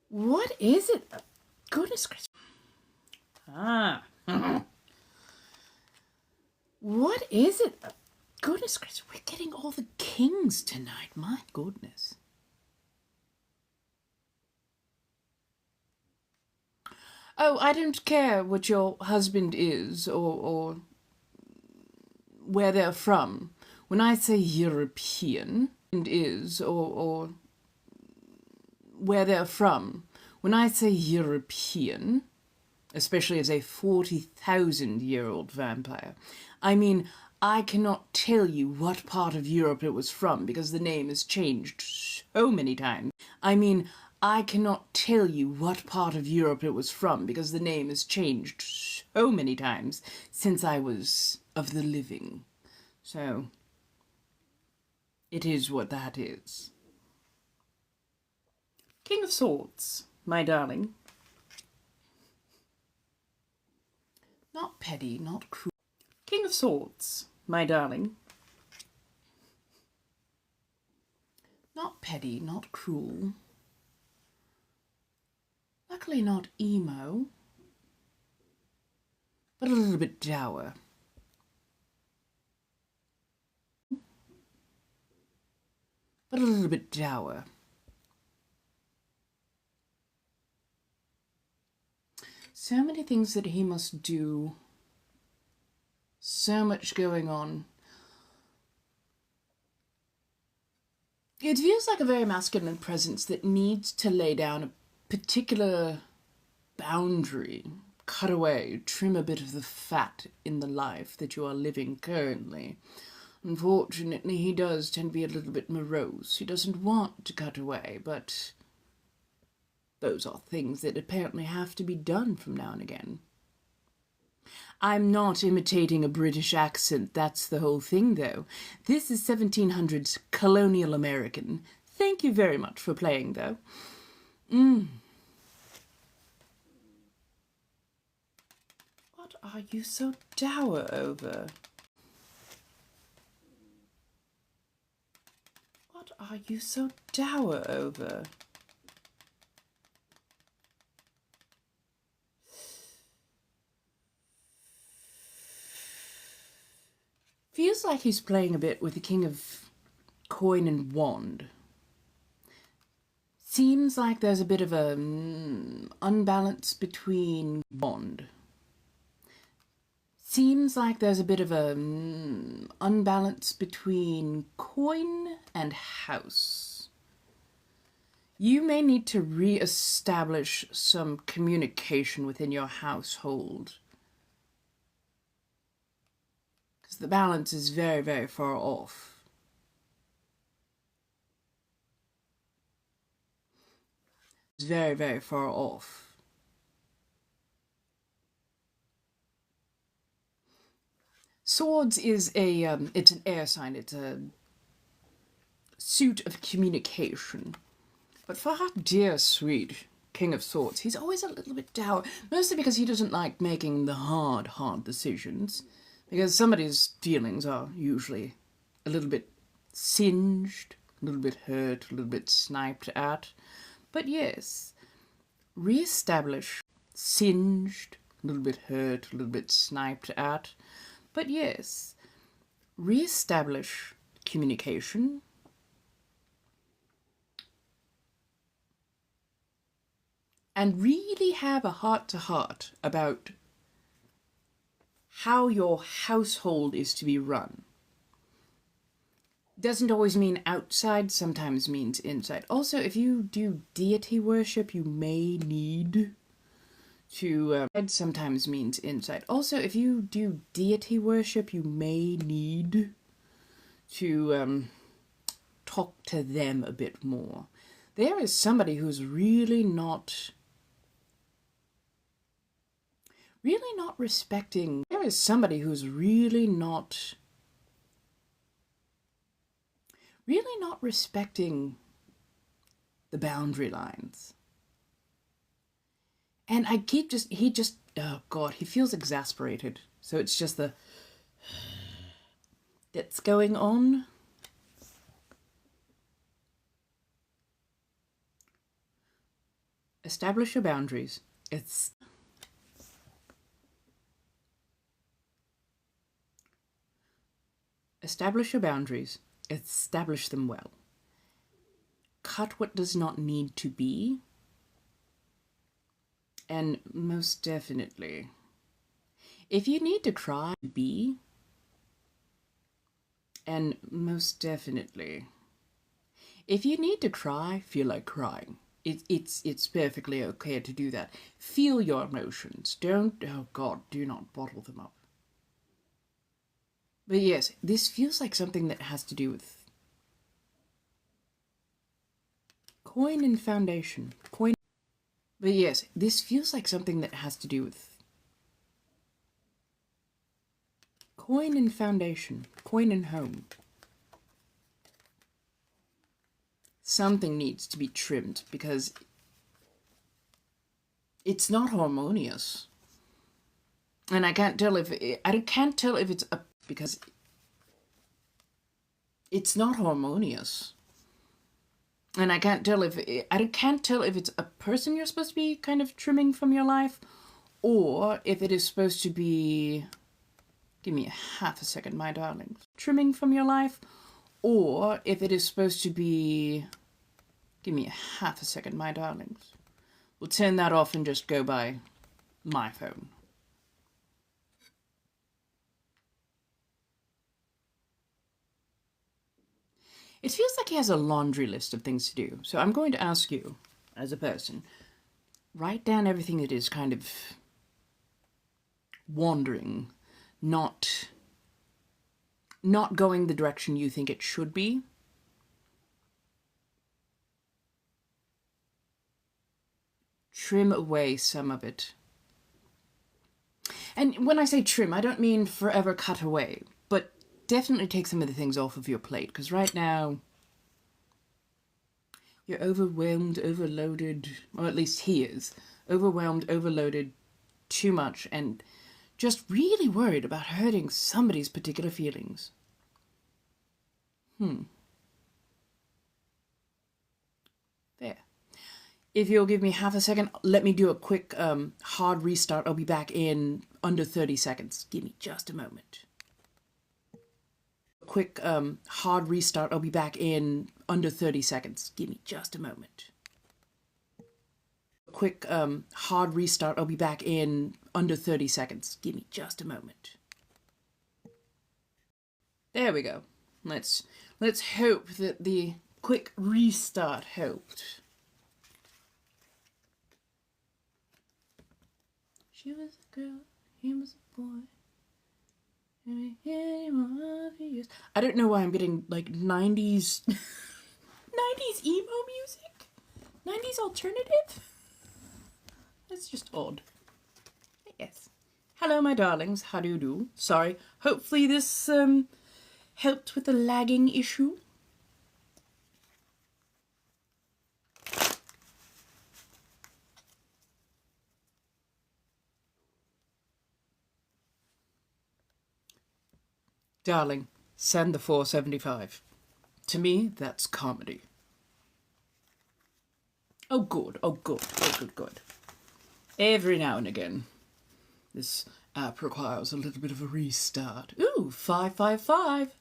What is it? Goodness gracious. What is it? Goodness gracious. We're getting all the kings tonight. My goodness. Oh, I don't care what your husband is or where they're from. When I say European, and is or where they're from. When I say European, especially as a 40,000-year-old vampire, I mean, I cannot tell you what part of Europe it was from because the name has changed so many times. I mean, I cannot tell you what part of Europe it was from because the name has changed so many times since I was of the living. So, it is what that is. King of Swords, my darling. Not petty, not cruel. King of Swords, my darling. Not petty, not cruel. Luckily not emo, but a little bit dour. But a little bit dour. So many things that he must do. So much going on. It feels like a very masculine presence that needs to lay down a particular boundary, cut away, trim a bit of the fat in the life that you are living currently. Unfortunately, he does tend to be a little bit morose. He doesn't want to cut away, but those are things that apparently have to be done from now and again. I'm not imitating a British accent, that's the whole thing, though. This is 1700s colonial American. Thank you very much for playing, though. What are you so dour over? What are you so dour over? Feels like he's playing a bit with the King of Coin and Wand. Seems like there's a bit of a unbalance between wand. Seems like there's a bit of a unbalance between coin and house. You may need to re-establish some communication within your household. Because the balance is very, very far off. It's very, very far off. Swords is it's an air sign, it's a suit of communication. But for our dear sweet King of Swords, he's always a little bit dour, mostly because he doesn't like making the hard decisions, because somebody's feelings are usually a little bit singed, a little bit hurt, a little bit sniped at. But yes, re-establish, singed, a little bit hurt, a little bit sniped at. But yes, re-establish communication. And really have a heart-to-heart about how your household is to be run. Doesn't always mean outside, sometimes means inside. Also, if you do deity worship, you may need to sometimes means inside. Also, if you do deity worship, you may need to talk to them a bit more. There is somebody who's really not respecting. There is somebody who's really not respecting the boundary lines. And I keep oh God, he feels exasperated. So it's just that's going on. Establish your boundaries. Establish your boundaries. Establish them well. Cut what does not need to be. And most definitely, if you need to cry, be. And most definitely, if you need to cry, feel like crying. It's perfectly okay to do that. Feel your emotions. Don't, oh God, do not bottle them up. But yes, this feels like something that has to do with coin and foundation. Coin. But yes, this feels like something that has to do with coin and foundation. Coin and home. Something needs to be trimmed because it's not harmonious. And I can't tell if it's a, because it's not harmonious. And I can't tell if it's a person you're supposed to be kind of trimming from your life, or if it is supposed to be, give me half a second, my darlings, trimming from your life, or if it is supposed to be, give me half a second, my darlings. We'll turn that off and just go by my phone. It feels like he has a laundry list of things to do. So I'm going to ask you, as a person, write down everything that is kind of wandering, not going the direction you think it should be. Trim away some of it. And when I say trim, I don't mean forever cut away, but definitely take some of the things off of your plate, because right now you're overwhelmed, overloaded, or at least he is overwhelmed, overloaded, too much, and just really worried about hurting somebody's particular feelings. There. If you'll give me half a second, let me do a quick hard restart. I'll be back in under 30 seconds. Give me just a moment. Quick hard restart. I'll be back in under 30 seconds. Give me just a moment. Quick hard restart. I'll be back in under 30 seconds. Give me just a moment. There we go. Let's hope that the quick restart helped. She was a girl, he was a boy. I don't know why I'm getting like 90s 90s emo music? 90s alternative? That's just odd. Yes. Hello my darlings, how do you do? Sorry, hopefully this helped with the lagging issue. Darling, send the 475. To me, that's comedy. Oh good, oh good, oh good, good. Every now and again, this app requires a little bit of a restart. Ooh, 555.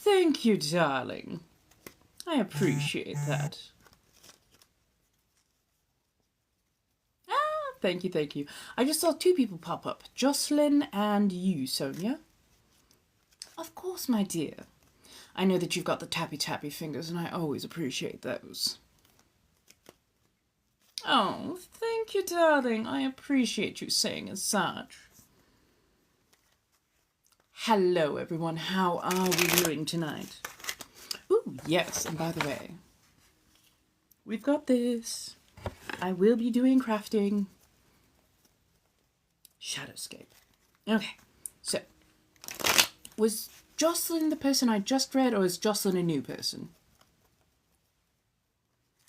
Thank you, darling. I appreciate that. Ah, thank you, thank you. I just saw two people pop up. Jocelyn and you, Sonia. Of course, my dear. I know that you've got the tappy fingers, and I always appreciate those. Oh, thank you, darling. I appreciate you saying as such. Hello, everyone. How are we doing tonight? Ooh, yes, and by the way, we've got this. I will be doing crafting. Shadowscape. Okay, so, was Jocelyn the person I just read, or is Jocelyn a new person?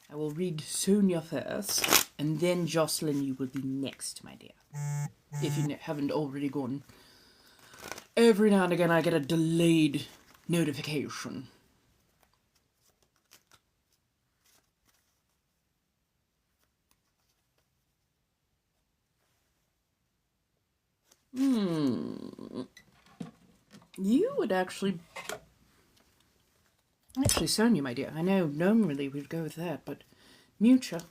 I will read Sonia first, and then Jocelyn, you will be next, my dear. If you haven't already gone. Every now and again I get a delayed notification. You would actually, Sonia, my dear, I know normally we'd go with that, but Mucha.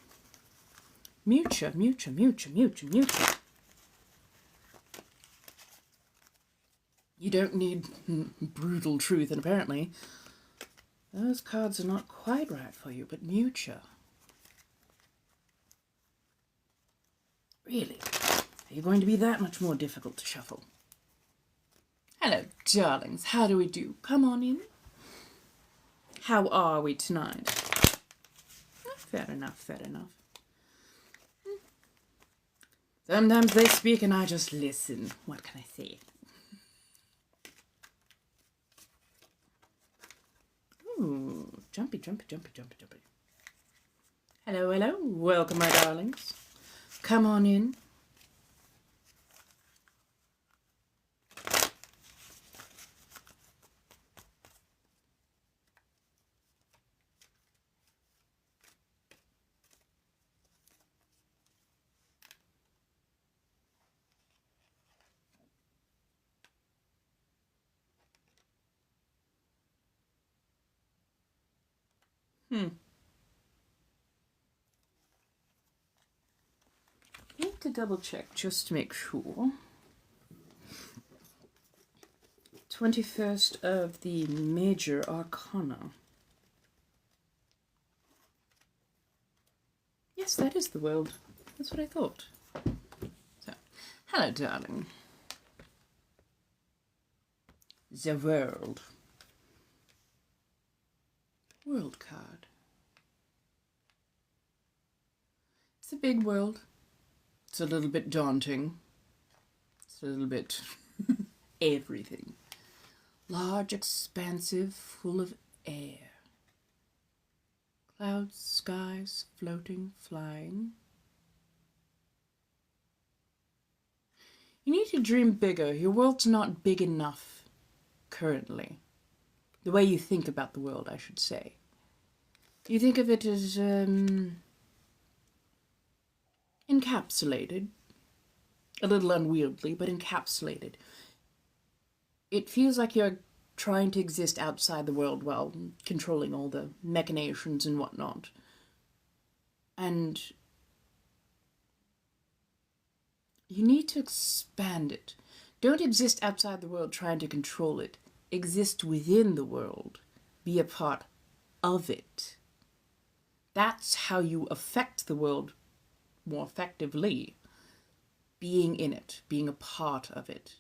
You don't need brutal truth, and apparently those cards are not quite right for you, but Mucha. Really? Are you going to be that much more difficult to shuffle? Hello, darlings. How do we do? Come on in. How are we tonight? Fair enough, fair enough. Sometimes they speak and I just listen. What can I say? Ooh, jumpy. Hello. Welcome, my darlings. Come on in. Need to double check just to make sure. 21st of the Major Arcana. Yes, that is the world. That's what I thought. So, hello, darling. The world. World card. It's a big world. It's a little bit daunting. It's a little bit everything. Large, expansive, full of air. Clouds, skies, floating, flying. You need to dream bigger. Your world's not big enough currently. The way you think about the world, I should say. You think of it as encapsulated. A little unwieldy, but encapsulated. It feels like you're trying to exist outside the world while controlling all the machinations and whatnot. And you need to expand it. Don't exist outside the world trying to control it. Exist within the world. Be a part of it. That's how you affect the world more effectively. Being in it, being a part of it.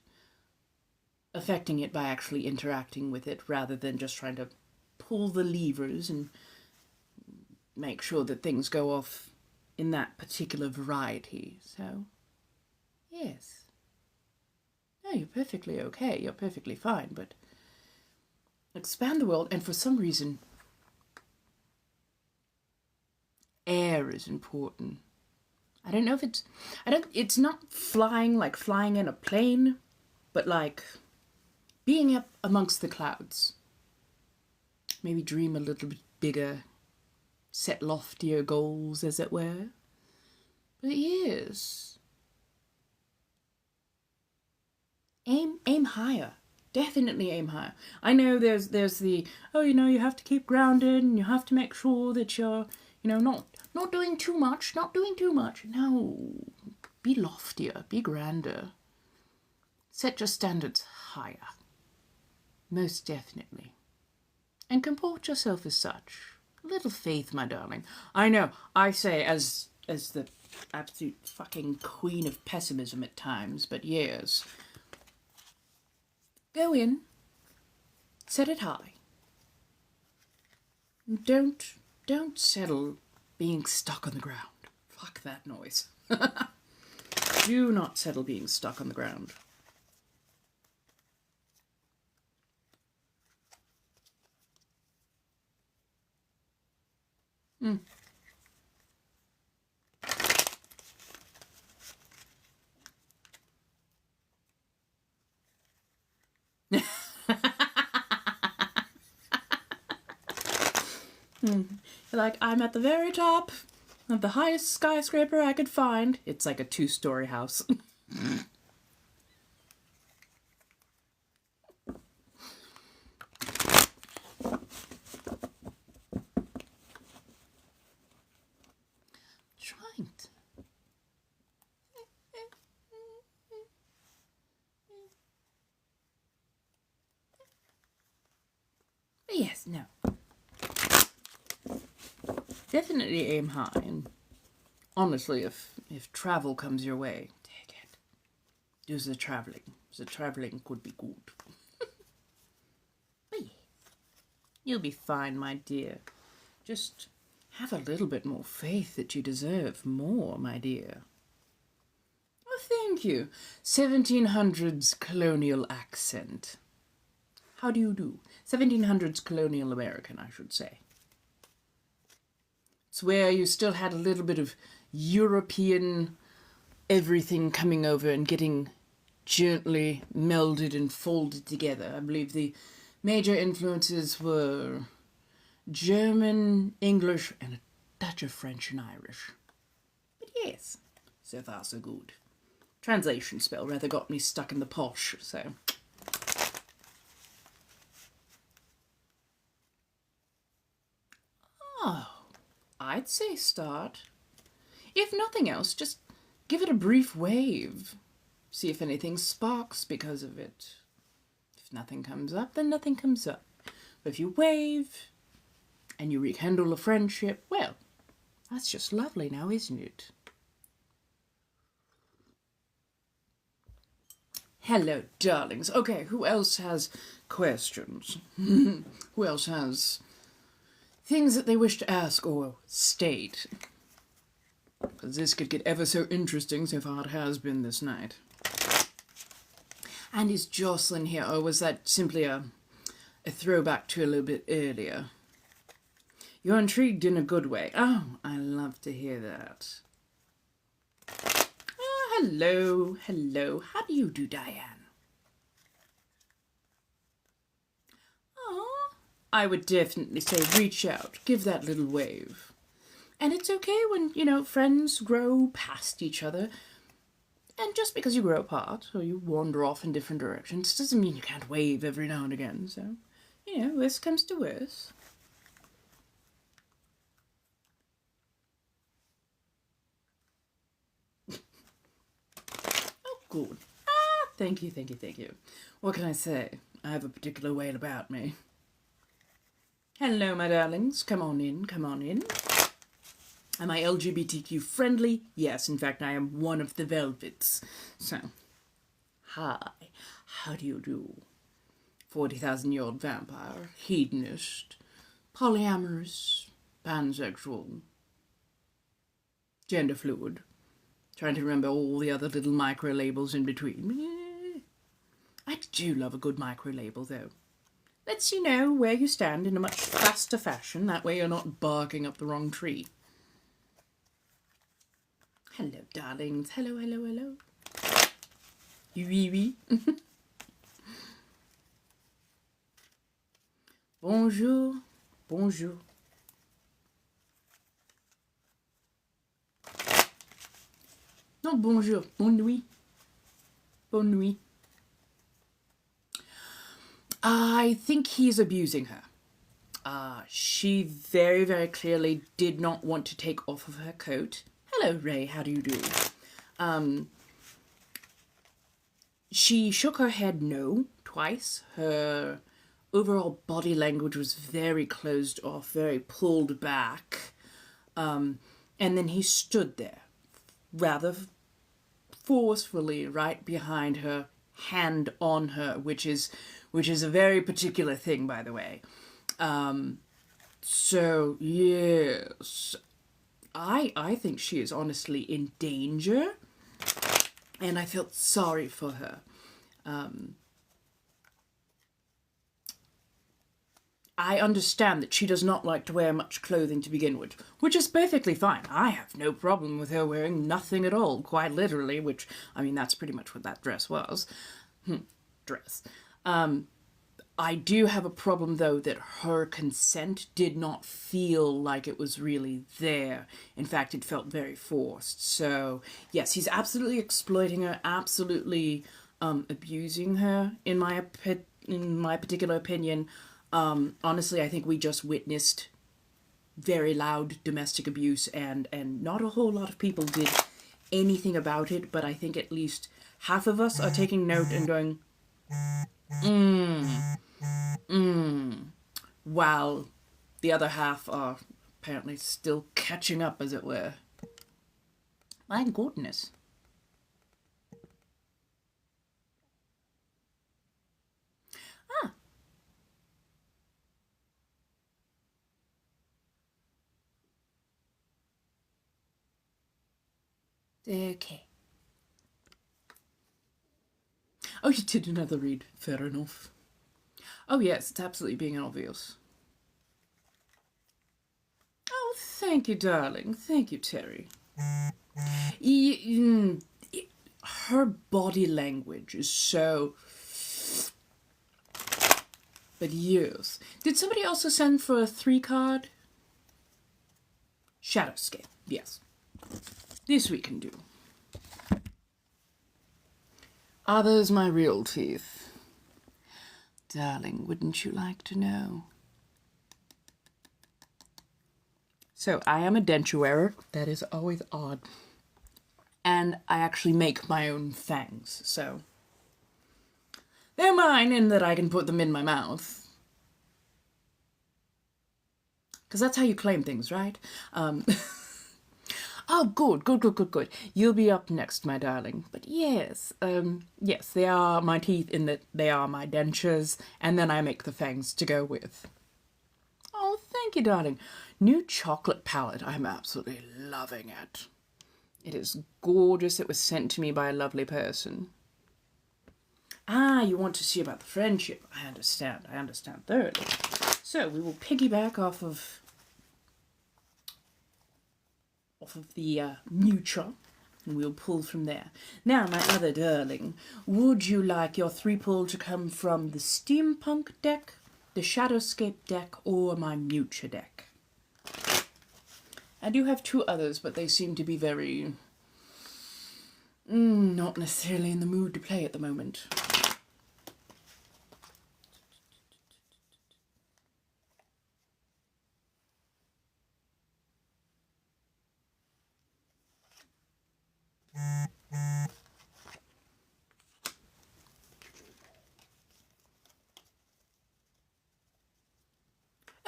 Affecting it by actually interacting with it rather than just trying to pull the levers and make sure that things go off in that particular variety. So, yes. No, you're perfectly okay. You're perfectly fine, but expand the world, and for some reason, air is important. I don't know if it's not flying like flying in a plane, but like being up amongst the clouds. Maybe dream a little bit bigger, set loftier goals, as it were. But yes. Aim higher. Definitely aim higher. I know there's the, oh, you have to keep grounded and you have to make sure that you're, not doing too much, not doing too much. No, be loftier, be grander. Set your standards higher. Most definitely. And comport yourself as such. A little faith, my darling. I know, I say as the absolute fucking queen of pessimism at times, but yes. Go in, set it high. Don't settle being stuck on the ground. Fuck that noise. Do not settle being stuck on the ground. Like, I'm at the very top of the highest skyscraper I could find. It's like a 2-story house. Trying to... But yes, no. Definitely aim high, and honestly, if travel comes your way, take it. Do the traveling. The traveling could be good. But yeah, you'll be fine, my dear. Just have a little bit more faith that you deserve more, my dear. Oh, thank you. 1700s colonial accent. How do you do? 1700s colonial American, I should say. It's where you still had a little bit of European everything coming over and getting gently melded and folded together. I believe the major influences were German, English, and a touch of French and Irish. But yes, so far so good. Translation spell rather got me stuck in the posh, so... Oh, I'd say start. If nothing else, just give it a brief wave. See if anything sparks because of it. If nothing comes up, then nothing comes up. But if you wave and you rekindle a friendship, well, that's just lovely now, isn't it? Hello, darlings. Okay, who else has questions? Who else has things that they wish to ask or state? Because this could get ever so interesting, so far it has been this night. And is Jocelyn here, or was that simply a throwback to a little bit earlier? You're intrigued in a good way. Oh, I love to hear that. Hello, hello. How do you do, Diane? Oh, I would definitely say reach out, give that little wave. And it's okay when, friends grow past each other. And just because you grow apart or you wander off in different directions doesn't mean you can't wave every now and again. So, worst comes to worst. Oh, good. Thank you, thank you, thank you. What can I say? I have a particular way about me. Hello, my darlings. Come on in, come on in. Am I LGBTQ friendly? Yes, in fact, I am one of the Velvets. So, hi. How do you do? 40,000-year-old vampire, hedonist, polyamorous, pansexual, gender fluid. Trying to remember all the other little micro labels in between. I do love a good micro label, though. Lets you know where you stand in a much faster fashion. That way you're not barking up the wrong tree. Hello, darlings. Hello, hello, hello. Oui, oui. Bonjour, bonjour. Non, bonjour, bonne nuit. Bonne nuit. I think he's abusing her. She very, very clearly did not want to take off of her coat. Hello, Ray, how do you do? She shook her head no twice. Her overall body language was very closed off, very pulled back. And then he stood there, rather forcefully, right behind her, hand on her, which is a very particular thing, by the way. So yes, I think she is honestly in danger, and I felt sorry for her. I understand that she does not like to wear much clothing to begin with, which is perfectly fine. I have no problem with her wearing nothing at all, quite literally, which, I mean, that's pretty much what that dress was. Dress. I do have a problem, though, that her consent did not feel like it was really there. In fact, it felt very forced. So, yes, he's absolutely exploiting her, absolutely abusing her, in my particular opinion. Honestly, I think we just witnessed very loud domestic abuse, and not a whole lot of people did anything about it, but I think at least half of us are taking note and going, while the other half are apparently still catching up, as it were. My goodness. Ah. Okay. Oh, you did another read. Fair enough. Oh, yes, it's absolutely being obvious. Oh, thank you, darling. Thank you, Terry. Her body language is so... But yes. Did somebody also send for a 3-card? Shadowscape, yes. This we can do. Are those my real teeth? Darling, wouldn't you like to know? So, I am a denture wearer. That is always odd. And I actually make my own fangs, so... They're mine in that I can put them in my mouth. Because that's how you claim things, right? Oh, good. You'll be up next, my darling. But yes, yes, they are my teeth in that they are my dentures, and then I make the fangs to go with. Oh, thank you, darling. New chocolate palette. I'm absolutely loving it. It is gorgeous. It was sent to me by a lovely person. Ah, you want to see about the friendship. I understand thoroughly. So, we will piggyback off of the neutral, and we'll pull from there. Now, my other darling, would you like your 3-pull to come from the Steampunk deck, the Shadowscape deck, or my Mucha deck? I do have 2 others, but they seem to be very... not necessarily in the mood to play at the moment.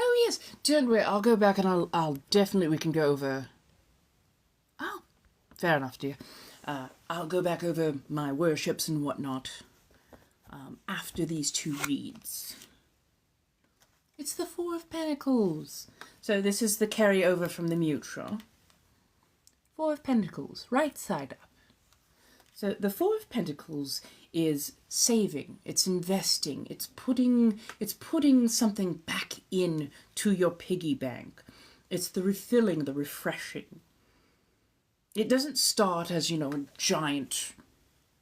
Oh yes, don't worry, I'll go back and I'll definitely, we can go over... Oh, fair enough, dear. I'll go back over my worships and whatnot after these 2 reads. It's the 4 of Pentacles. So this is the carryover from the Mutra. 4 of Pentacles, right side up. So the 4 of Pentacles is saving, it's investing, it's putting something back in to your piggy bank. It's the refilling, the refreshing. It doesn't start as, a giant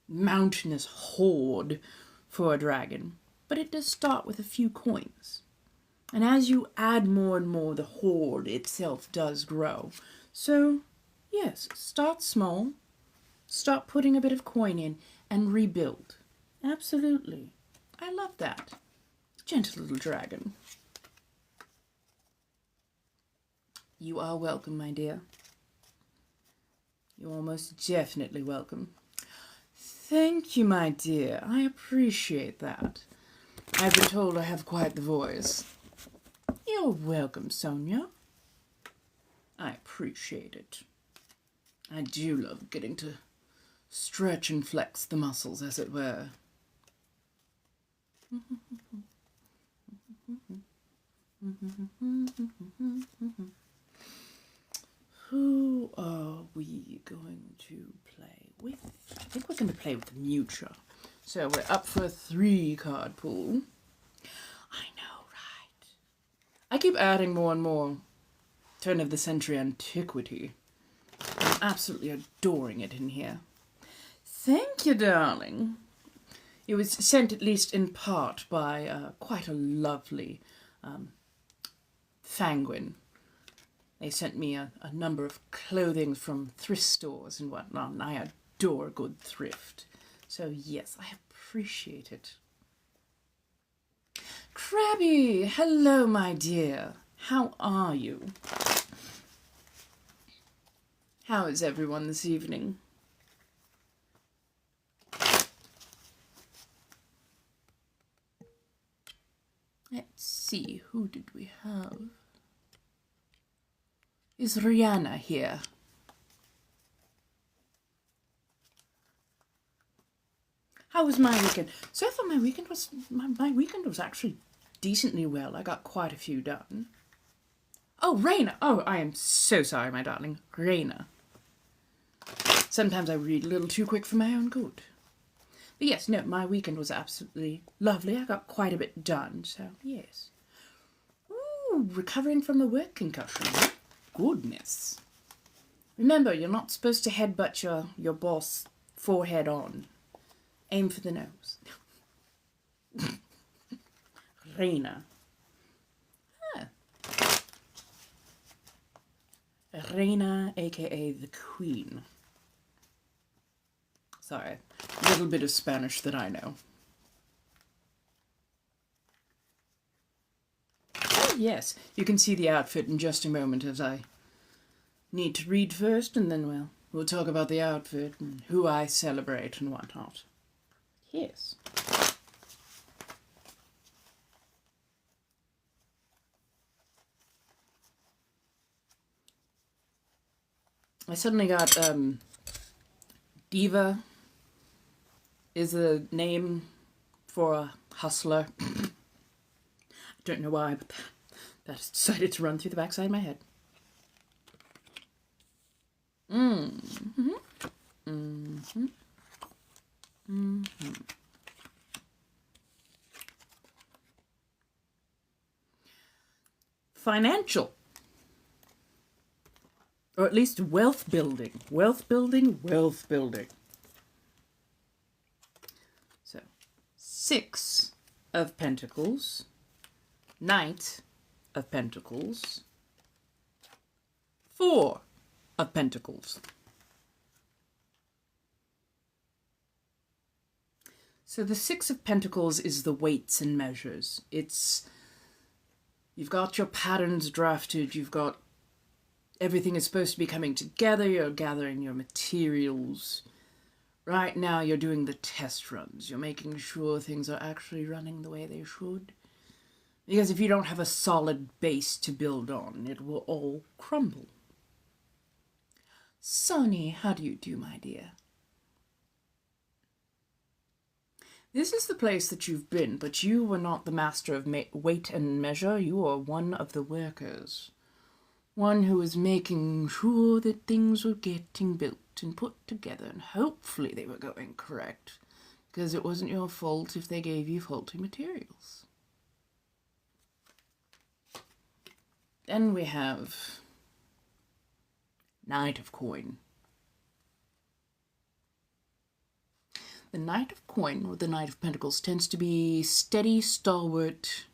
mountainous hoard for a dragon, but it does start with a few coins. And as you add more and more, the hoard itself does grow. So, yes, start small, start putting a bit of coin in, and rebuild. Absolutely. I love that. Gentle little dragon. You are welcome, my dear. You are most definitely welcome. Thank you, my dear. I appreciate that. I've been told I have quite the voice. You're welcome, Sonia. I appreciate it. I do love getting to stretch and flex the muscles, as it were. Who are we going to play with? I think we're going to play with Mucha. So we're up for a 3-card pool. I know, right? I keep adding more and more turn of the century antiquity. I'm absolutely adoring it in here. Thank you, darling. It was sent, at least in part, by quite a lovely Fanguin. They sent me a number of clothing from thrift stores and whatnot, and I adore good thrift. So yes, I appreciate it. Crabby! Hello, my dear. How are you? How is everyone this evening? Let's see, who did we have? Is Rihanna here? How was my weekend? So far my weekend was actually decently well. I got quite a few done. Oh, Raina! Oh, I am so sorry, my darling. Raina. Sometimes I read a little too quick for my own good. But yes, no, my weekend was absolutely lovely. I got quite a bit done, so yes. Ooh, recovering from a work concussion. Goodness. Remember, you're not supposed to headbutt your boss forehead on. Aim for the nose. Reina. Ah. Reina, aka the Queen. Sorry, a little bit of Spanish that I know. Oh, yes, you can see the outfit in just a moment, as I need to read first, and then we'll talk about the outfit and who I celebrate and whatnot. Yes. I suddenly got, Diva is a name for a hustler. I don't know why, but that decided to run through the backside of my head. Financial. Or at least wealth building. Wealth building, wealth building. So, 6 of Pentacles, Knight of Pentacles, 4 of Pentacles. So the 6 of Pentacles is the weights and measures. You've got your patterns drafted, you've got everything is supposed to be coming together, you're gathering your materials. Right now you're doing the test runs. You're making sure things are actually running the way they should. Because if you don't have a solid base to build on, it will all crumble. Sonny, how do you do, my dear? This is the place that you've been, but you were not the master of weight and measure. You are one of the workers. One who was making sure that things were getting built and put together, and hopefully they were going correct, because it wasn't your fault if they gave you faulty materials. Then we have Knight of Coin. The Knight of Coin, or the Knight of Pentacles, tends to be steady, stalwart,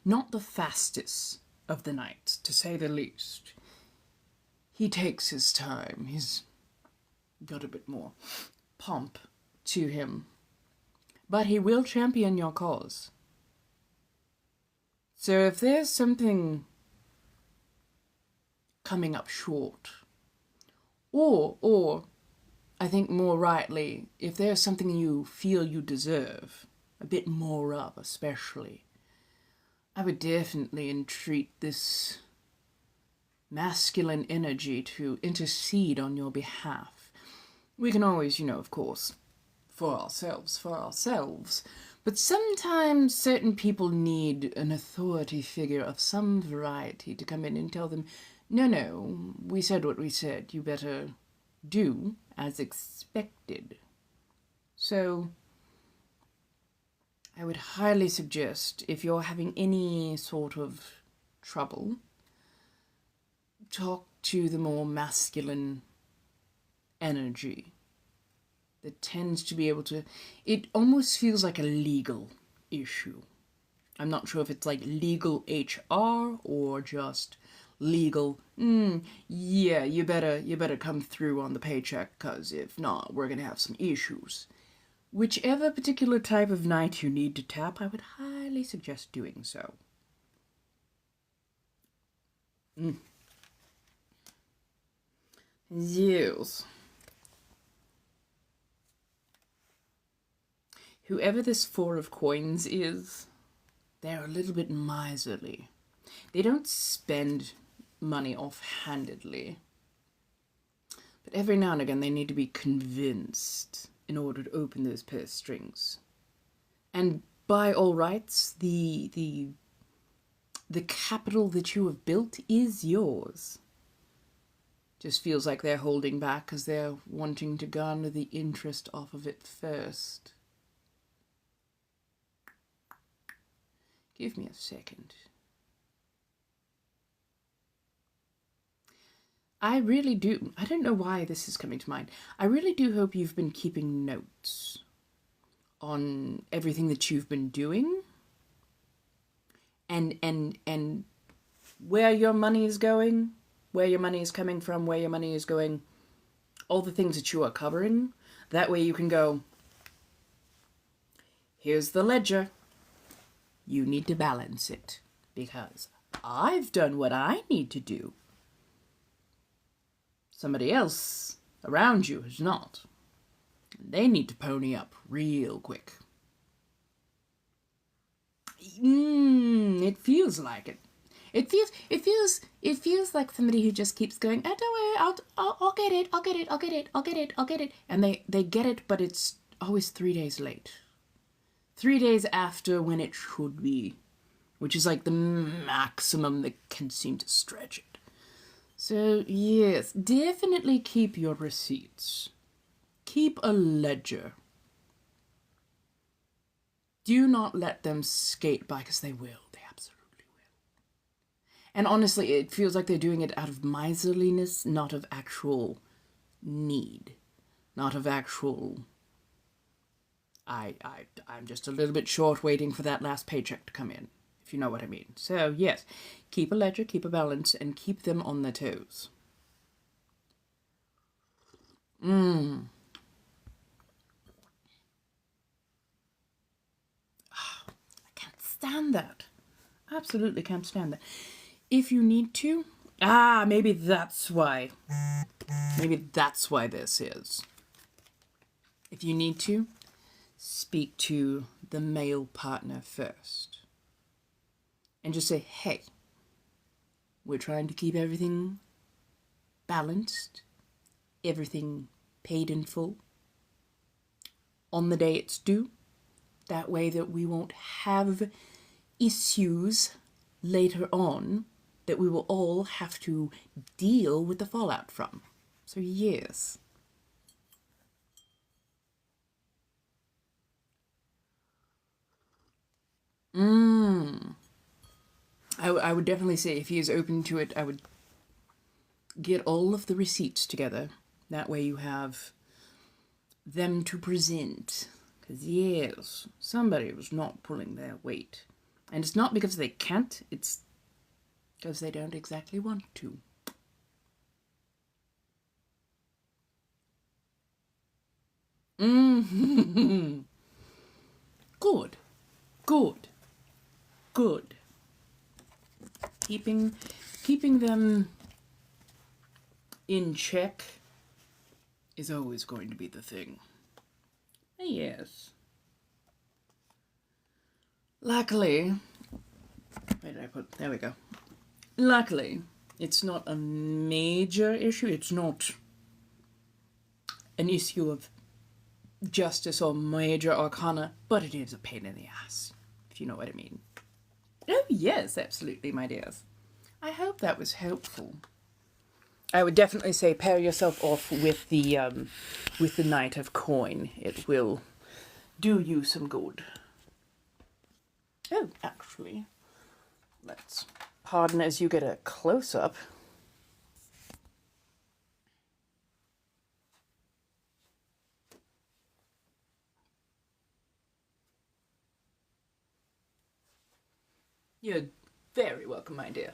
not the fastest of the knights, to say the least. He takes his time. He's got a bit more pomp to him. But he will champion your cause. So if there's something coming up short, or I think more rightly, if there's something you feel you deserve, a bit more of especially, I would definitely entreat this masculine energy to intercede on your behalf. We can always, of course, for ourselves, but sometimes certain people need an authority figure of some variety to come in and tell them, no, we said what we said, you better do as expected. So I would highly suggest, if you're having any sort of trouble, talk to the more masculine energy that tends to be able to... It almost feels like a legal issue. I'm not sure if it's like legal HR or just legal, yeah, you better come through on the paycheck, because if not, we're going to have some issues. Whichever particular type of night you need to tap, I would highly suggest doing so. Yes. Whoever this Four of Coins is, they're a little bit miserly. They don't spend money offhandedly. But every now and again they need to be convinced in order to open those purse strings. And by all rights, the capital that you have built is yours. Just feels like they're holding back because they're wanting to garner the interest off of it first. Give me a second. I really do. I don't know why this is coming to mind. I really do hope you've been keeping notes on everything that you've been doing and where your money is going, where your money is coming from, where your money is going, all the things that you are covering. That way you can go, here's the ledger. You need to balance it because I've done what I need to do. Somebody else around you has not. They need to pony up real quick. It feels like it. It feels like somebody who just keeps going, oh, don't worry, I'll get it. And they get it, but it's always 3 days late. 3 days after when it should be, which is like the maximum that can seem to stretch it. So, yes, definitely keep your receipts. Keep a ledger. Do not let them skate by, because they will. They absolutely will. And honestly, it feels like they're doing it out of miserliness, not of actual need. Not of actual... I'm just a little bit short waiting for that last paycheck to come in, if you know what I mean. So, yes, keep a ledger, keep a balance, and keep them on their toes. I can't stand that. Absolutely can't stand that. If you need to, maybe that's why. Maybe that's why this is. If you need to, speak to the male partner first. And just say, hey, we're trying to keep everything balanced, everything paid in full, on the day it's due. That way that we won't have issues later on that we will all have to deal with the fallout from. So yes. I would definitely say if he is open to it, I would get all of the receipts together. That way you have them to present. Because yes, somebody was not pulling their weight. And it's not because they can't, it's because they don't exactly want to. Good. Good. Good. Keeping them in check is always going to be the thing. Yes. Luckily, where did I put? There we go. Luckily, it's not a major issue. It's not an issue of justice or major arcana, but it is a pain in the ass, if you know what I mean. Oh, yes, absolutely, my dears. I hope that was helpful. I would definitely say pair yourself off with the Knight of Coin. It will do you some good. Oh, actually, let's pardon as you get a close-up. You're very welcome, my dear.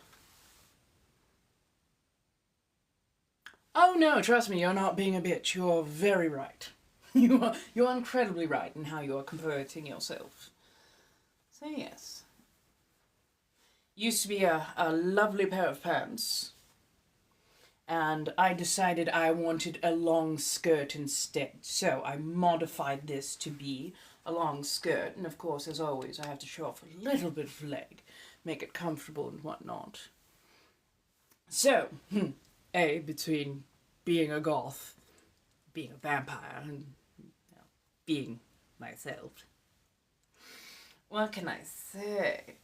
Oh no, trust me, you're not being a bitch. You're very right. You're incredibly right in how you're converting yourself. So yes. Used to be a lovely pair of pants. And I decided I wanted a long skirt instead. So I modified this to be a long skirt. And of course, as always, I have to show off a little bit of leg. Make it comfortable and whatnot. So, between being a goth, being a vampire, and being myself, what can I say?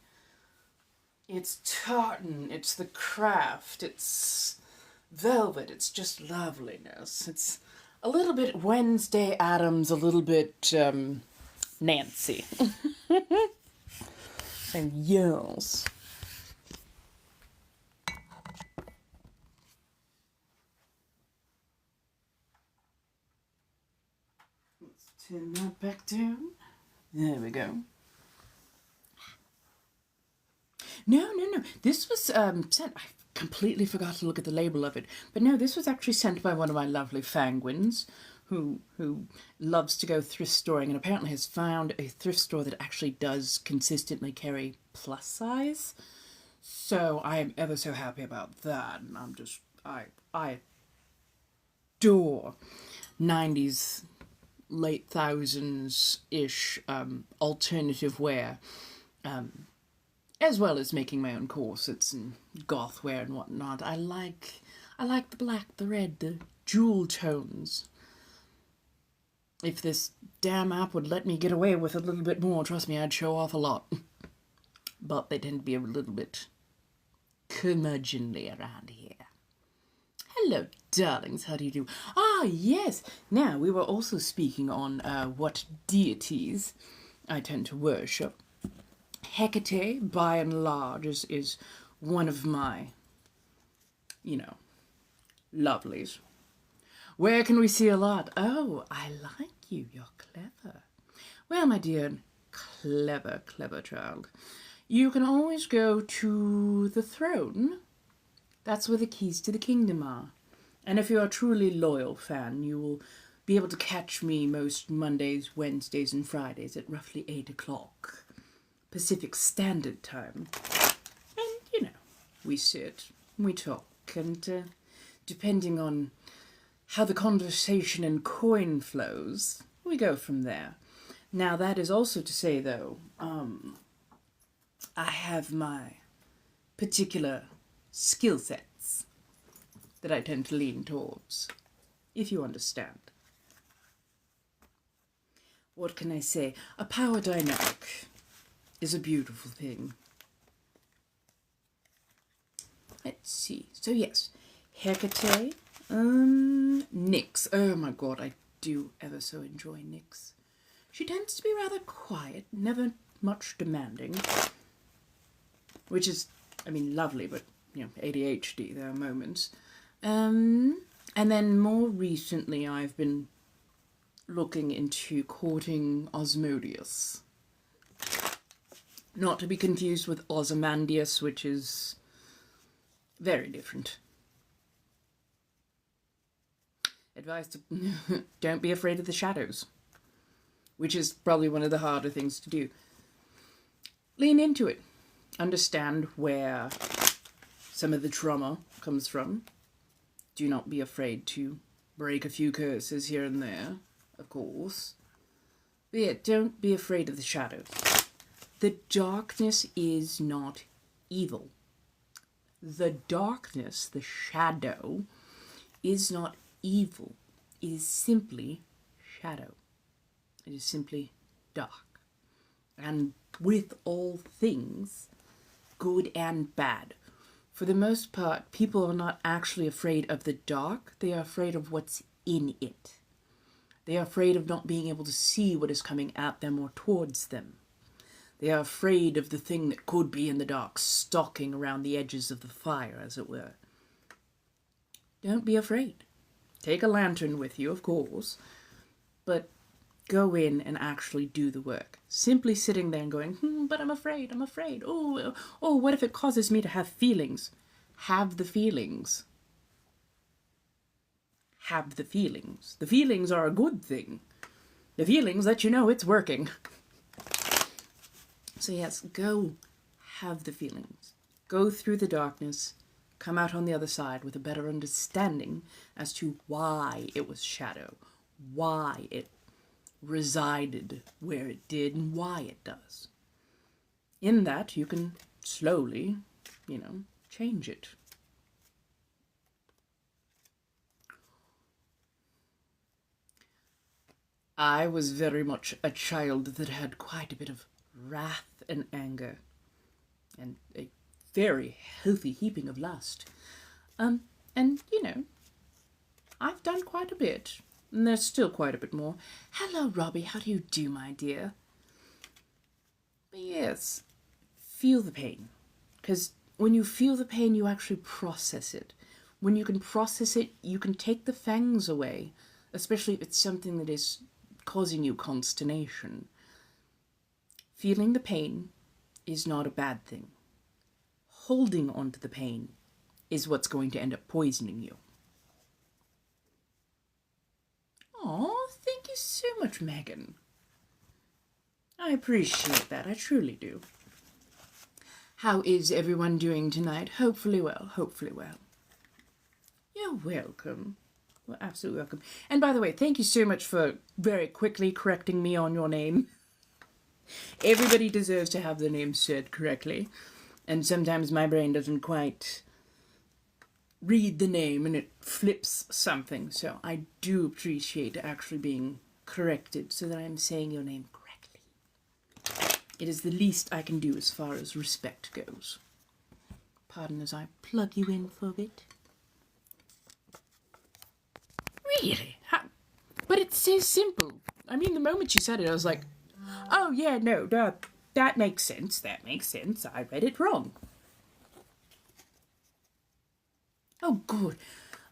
It's tartan, it's the craft, it's velvet, it's just loveliness. It's a little bit Wednesday Addams, a little bit Nancy. And yes. Let's turn that back down. There we go. No. This was sent. I completely forgot to look at the label of it. But no, this was actually sent by one of my lovely Fangwins, who loves to go thrift storing and apparently has found a thrift store that actually does consistently carry plus size. So I am ever so happy about that. And I adore 90s, late thousands-ish alternative wear. As well as making my own corsets and goth wear and whatnot. I like the black, the red, the jewel tones. If this damn app would let me get away with a little bit more, trust me, I'd show off a lot. But they tend to be a little bit curmudgeonly around here. Hello, darlings, how do you do? Ah, yes! Now, we were also speaking on what deities I tend to worship. Hecate, by and large, is one of my, lovelies. Where can we see a lot? Oh, I like you. You're clever. Well, my dear, clever child. You can always go to the throne. That's where the keys to the kingdom are. And if you're a truly loyal fan, you will be able to catch me most Mondays, Wednesdays, and Fridays at roughly 8 o'clock. Pacific Standard Time. And, we sit, we talk, and depending on how the conversation and coin flows, we go from there. Now, that is also to say, though, I have my particular skill sets that I tend to lean towards, if you understand. What can I say? A power dynamic is a beautiful thing. Let's see. So yes, Hecate, Nyx. Oh my god, I do ever so enjoy Nyx. She tends to be rather quiet, never much demanding, which is, lovely, but, ADHD, there are moments. And then more recently, I've been looking into courting Osmodius. Not to be confused with Ozymandias, which is very different. Advice to don't be afraid of the shadows, which is probably one of the harder things to do. Lean into it. Understand where some of the trauma comes from. Do not be afraid to break a few curses here and there, of course. But yeah, don't be afraid of the shadows. The darkness is not evil. The darkness, the shadow, is not evil. It is simply shadow. It is simply dark. And with all things, good and bad, for the most part, people are not actually afraid of the dark. They are afraid of what's in it. They are afraid of not being able to see what is coming at them or towards them. They are afraid of the thing that could be in the dark, stalking around the edges of the fire, as it were. Don't be afraid. Take a lantern with you, of course, but go in and actually do the work. Simply sitting there and going, but I'm afraid. Oh, what if it causes me to have feelings? Have the feelings. Have the feelings. The feelings are a good thing. The feelings let you know it's working. So yes, go have the feelings. Go through the darkness. Come out on the other side with a better understanding as to why it was shadow. Why it resided where it did and why it does. In that, you can slowly, change it. I was very much a child that had quite a bit of wrath and anger and a very healthy heaping of lust. And, I've done quite a bit. And there's still quite a bit more. Hello, Robbie. How do you do, my dear? But yes, feel the pain. Because when you feel the pain, you actually process it. When you can process it, you can take the fangs away, especially if it's something that is causing you consternation. Feeling the pain is not a bad thing. Holding on to the pain is what's going to end up poisoning you. Oh, thank you so much, Megan. I appreciate that. I truly do. How is everyone doing tonight? Hopefully well. You're welcome. Well, absolutely welcome. And by the way, thank you so much for very quickly correcting me on your name. Everybody deserves to have their name said correctly. And sometimes my brain doesn't quite read the name and it flips something. So I do appreciate actually being corrected so that I'm saying your name correctly. It is the least I can do as far as respect goes. Pardon as I plug you in for a bit. Really? But it's so simple. I mean, the moment you said it, I was like, oh yeah, no, that makes sense. I read it wrong. Oh, good.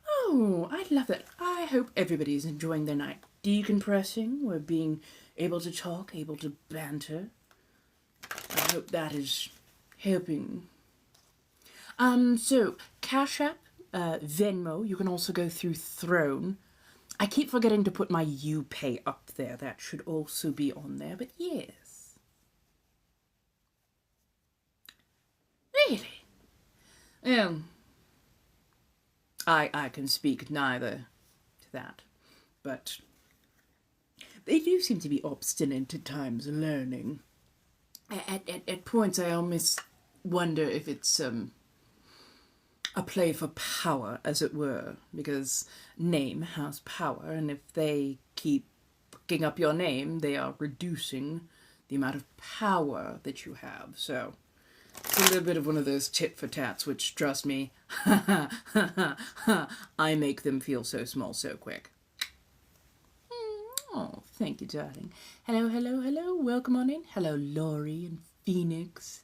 Oh, I love it. I hope everybody's enjoying their night. Decompressing, we're being able to talk, able to banter. I hope that is helping. So, Cash App, Venmo, you can also go through Throne. I keep forgetting to put my UPay up there. That should also be on there, but yes. Really? I can speak neither to that, but they do seem to be obstinate at times learning. At points I almost wonder if it's a play for power, as it were, because name has power, and if they keep fucking up your name, they are reducing the amount of power that you have, so it's a little bit of one of those tit for tats, which, trust me, I make them feel so small so quick. Oh, thank you, darling. Hello. Welcome on in. Hello, Laurie and Phoenix.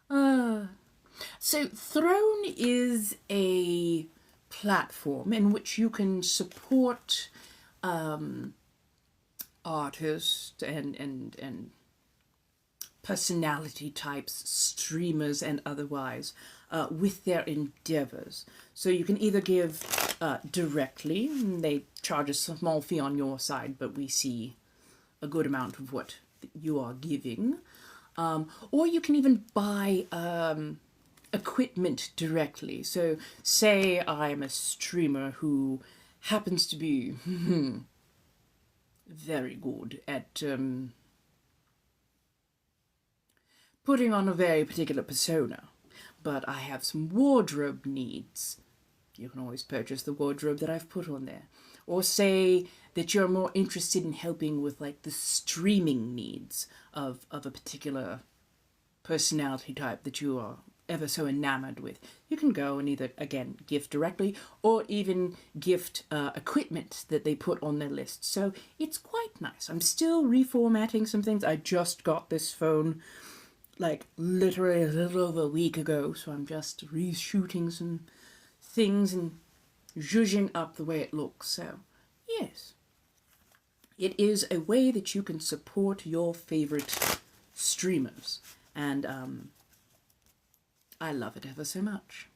So, Throne is a platform in which you can support artists and personality types, streamers and otherwise, with their endeavors. So you can either give directly, they charge a small fee on your side, but we see a good amount of what you are giving. Or you can even buy equipment directly. So say I'm a streamer who happens to be very good at putting on a very particular persona, but I have some wardrobe needs. You can always purchase the wardrobe that I've put on there. Or say that you're more interested in helping with like the streaming needs of a particular personality type that you are ever so enamored with. You can go and either, again, gift directly or even gift equipment that they put on their list. So it's quite nice. I'm still reformatting some things. I just got this phone like literally a little over a week ago, so I'm just reshooting some things and zhuzhing up the way it looks. So yes, it is a way that you can support your favorite streamers, and I love it ever so much.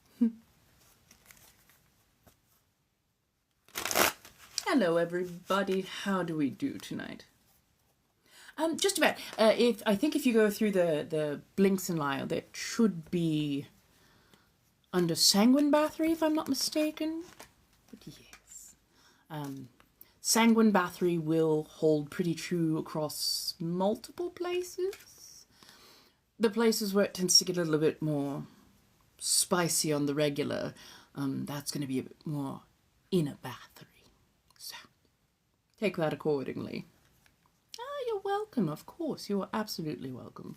Hello everybody, how do we do tonight? Just about. I think if you go through the blinks and Lyle, that should be under Sanguine Battery, if I'm not mistaken. But yes. Sanguine Battery will hold pretty true across multiple places. The places where it tends to get a little bit more spicy on the regular, that's going to be a bit more in a battery. So, take that accordingly. You're welcome, of course. You are absolutely welcome.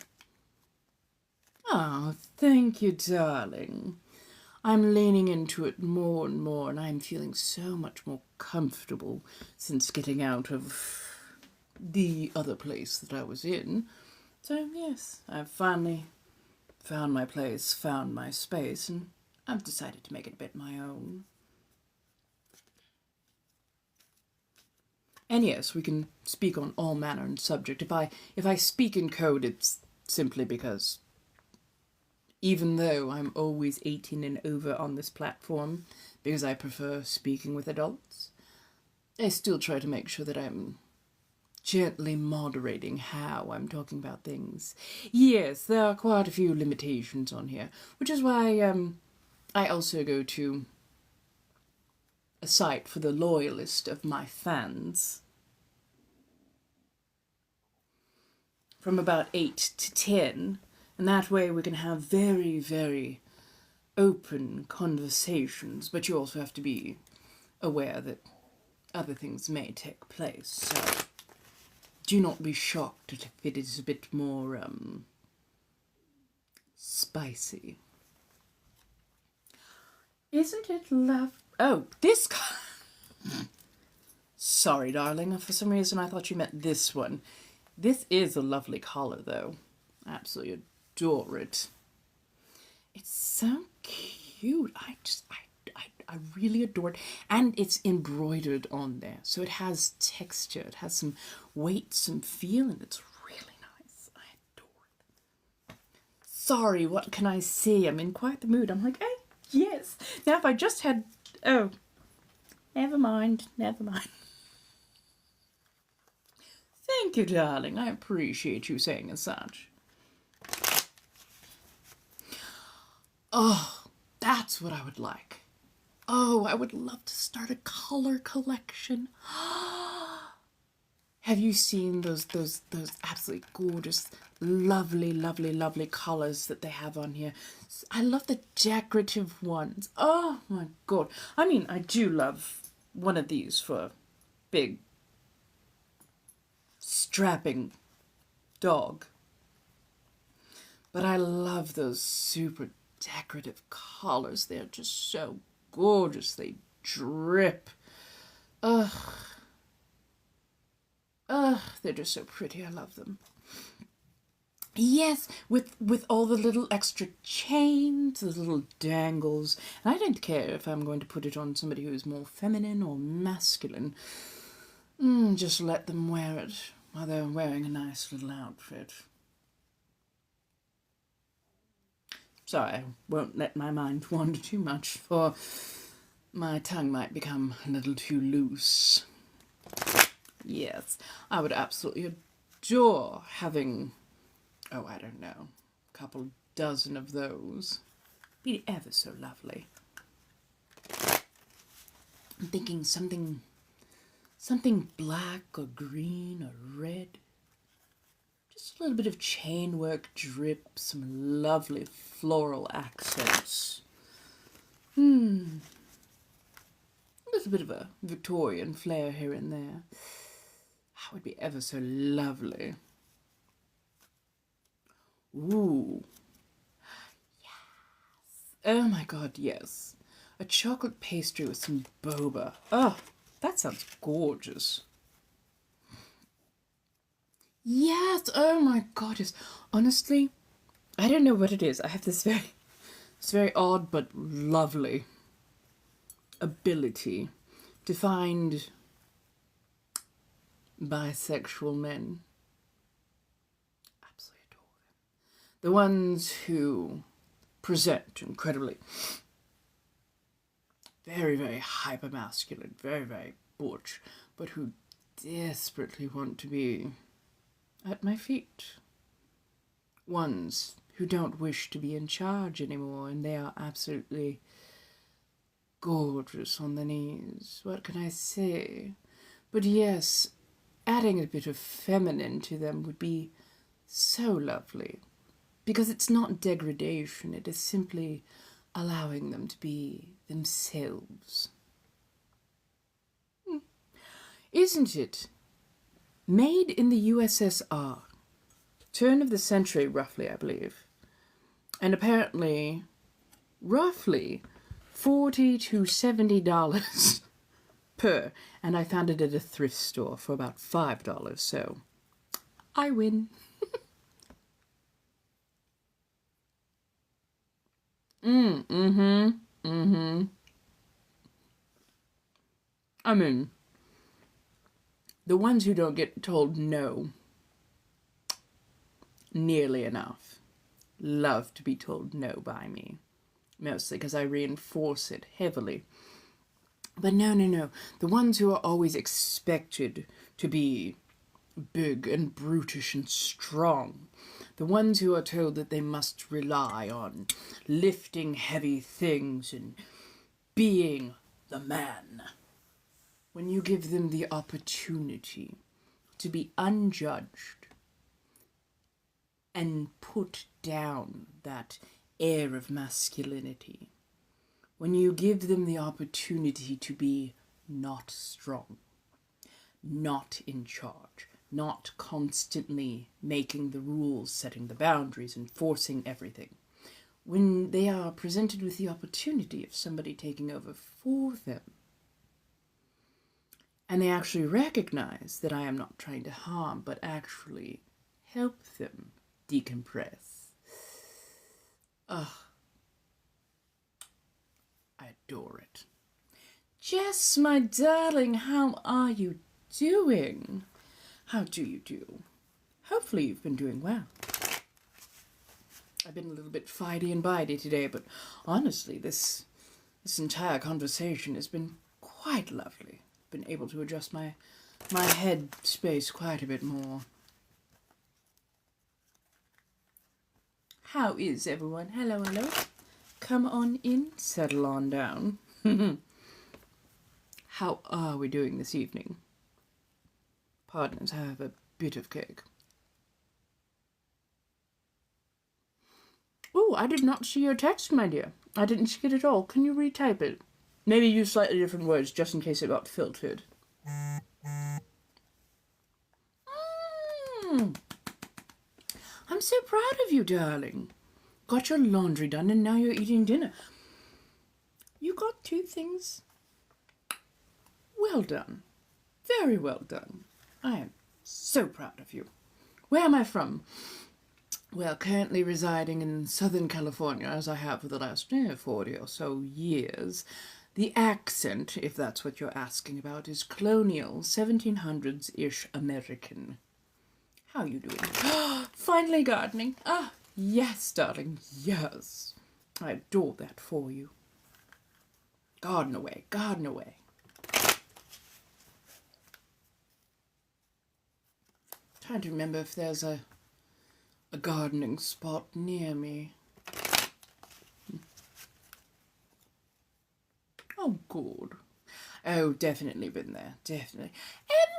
Oh, thank you, darling. I'm leaning into it more and more, and I'm feeling so much more comfortable since getting out of the other place that I was in. So, yes, I've finally found my place, found my space, and I've decided to make it a bit my own. And yes, we can speak on all manner and subject. If I speak in code, it's simply because even though I'm always 18 and over on this platform, because I prefer speaking with adults, I still try to make sure that I'm gently moderating how I'm talking about things. Yes, there are quite a few limitations on here, which is why I also go to a site for the loyalist of my fans. From about 8 to 10, and that way we can have very, very open conversations, but you also have to be aware that other things may take place, so do not be shocked if it is a bit more, spicy. Isn't it Oh, this Sorry, darling. For some reason, I thought you meant this one. This is a lovely collar, though. I absolutely adore it. It's so cute. I really adore it. And it's embroidered on there. So it has texture. It has some weight, some feel, and it's really nice. I adore it. Sorry, what can I say? I'm in quite the mood. I'm like, hey, yes. Now, if I just had... Oh, never mind. Never mind. Thank you, darling. I appreciate you saying as such. Oh, that's what I would like. Oh, I would love to start a color collection. Have you seen those absolutely gorgeous, lovely, lovely, lovely colors that they have on here? I love the decorative ones. Oh my god. I mean, I do love one of these for big, strapping dog. But I love those super decorative colors. They're just so gorgeous. They drip. Ugh. Ugh, they're just so pretty. I love them. Yes, with all the little extra chains, the little dangles. And I don't care if I'm going to put it on somebody who's more feminine or masculine. Just let them wear it while they're wearing a nice little outfit. Sorry, I won't let my mind wander too much, for my tongue might become a little too loose. Yes, I would absolutely adore having, oh, I don't know, a couple dozen of those. Be ever so lovely. I'm thinking something black or green or red. Just a little bit of chain work drip, some lovely floral accents. A little bit of a Victorian flair here and there. That would be ever so lovely. Ooh. Yes. Oh my god, yes. A chocolate pastry with some boba. Oh, that sounds gorgeous. Yes, oh my god, yes. Honestly, I don't know what it is. I have this very odd but lovely ability to find bisexual men. Absolutely adore them. The ones who present incredibly very hyper masculine, very butch, but who desperately want to be at my feet. Ones who don't wish to be in charge anymore, and they are absolutely gorgeous on the knees. What can I say? But yes, adding a bit of feminine to them would be so lovely. Because it's not degradation, it is simply allowing them to be themselves. Isn't it? Made in the USSR. Turn of the century, roughly, I believe. And apparently, roughly, $40 to $70 per. And I found it at a thrift store for about $5, so I win. I mean, the ones who don't get told no nearly enough love to be told no by me. Mostly because I reinforce it heavily. But no. The ones who are always expected to be big and brutish and strong. The ones who are told that they must rely on lifting heavy things and being the man. When you give them the opportunity to be unjudged and put down that air of masculinity, when you give them the opportunity to be not strong, not in charge, not constantly making the rules, setting the boundaries, enforcing everything, when they are presented with the opportunity of somebody taking over for them, and they actually recognize that I am not trying to harm, but actually help them decompress. Ugh. I adore it. Jess, my darling, how are you doing? How do you do? Hopefully you've been doing well. I've been a little bit fighty and bitey today, but honestly, this entire conversation has been quite lovely. Been able to adjust my head space quite a bit more. How is everyone? Hello. Come on in, settle on down. How are we doing this evening? Pardon us, I have a bit of cake. Oh, I did not see your text, my dear. I didn't see it at all. Can you retype it? Maybe use slightly different words, just in case it got filtered. I'm so proud of you, darling. Got your laundry done and now you're eating dinner. You got two things. Well done. Very well done. I am so proud of you. Where am I from? Well, currently residing in Southern California, as I have for the last 40 or so years. The accent, if that's what you're asking about, is colonial, 1700s-ish American. How are you doing? Finally gardening. Ah, yes, darling, yes. I adore that for you. Garden away. Trying to remember if there's a gardening spot near me. Oh, good. Oh, definitely been there. Definitely.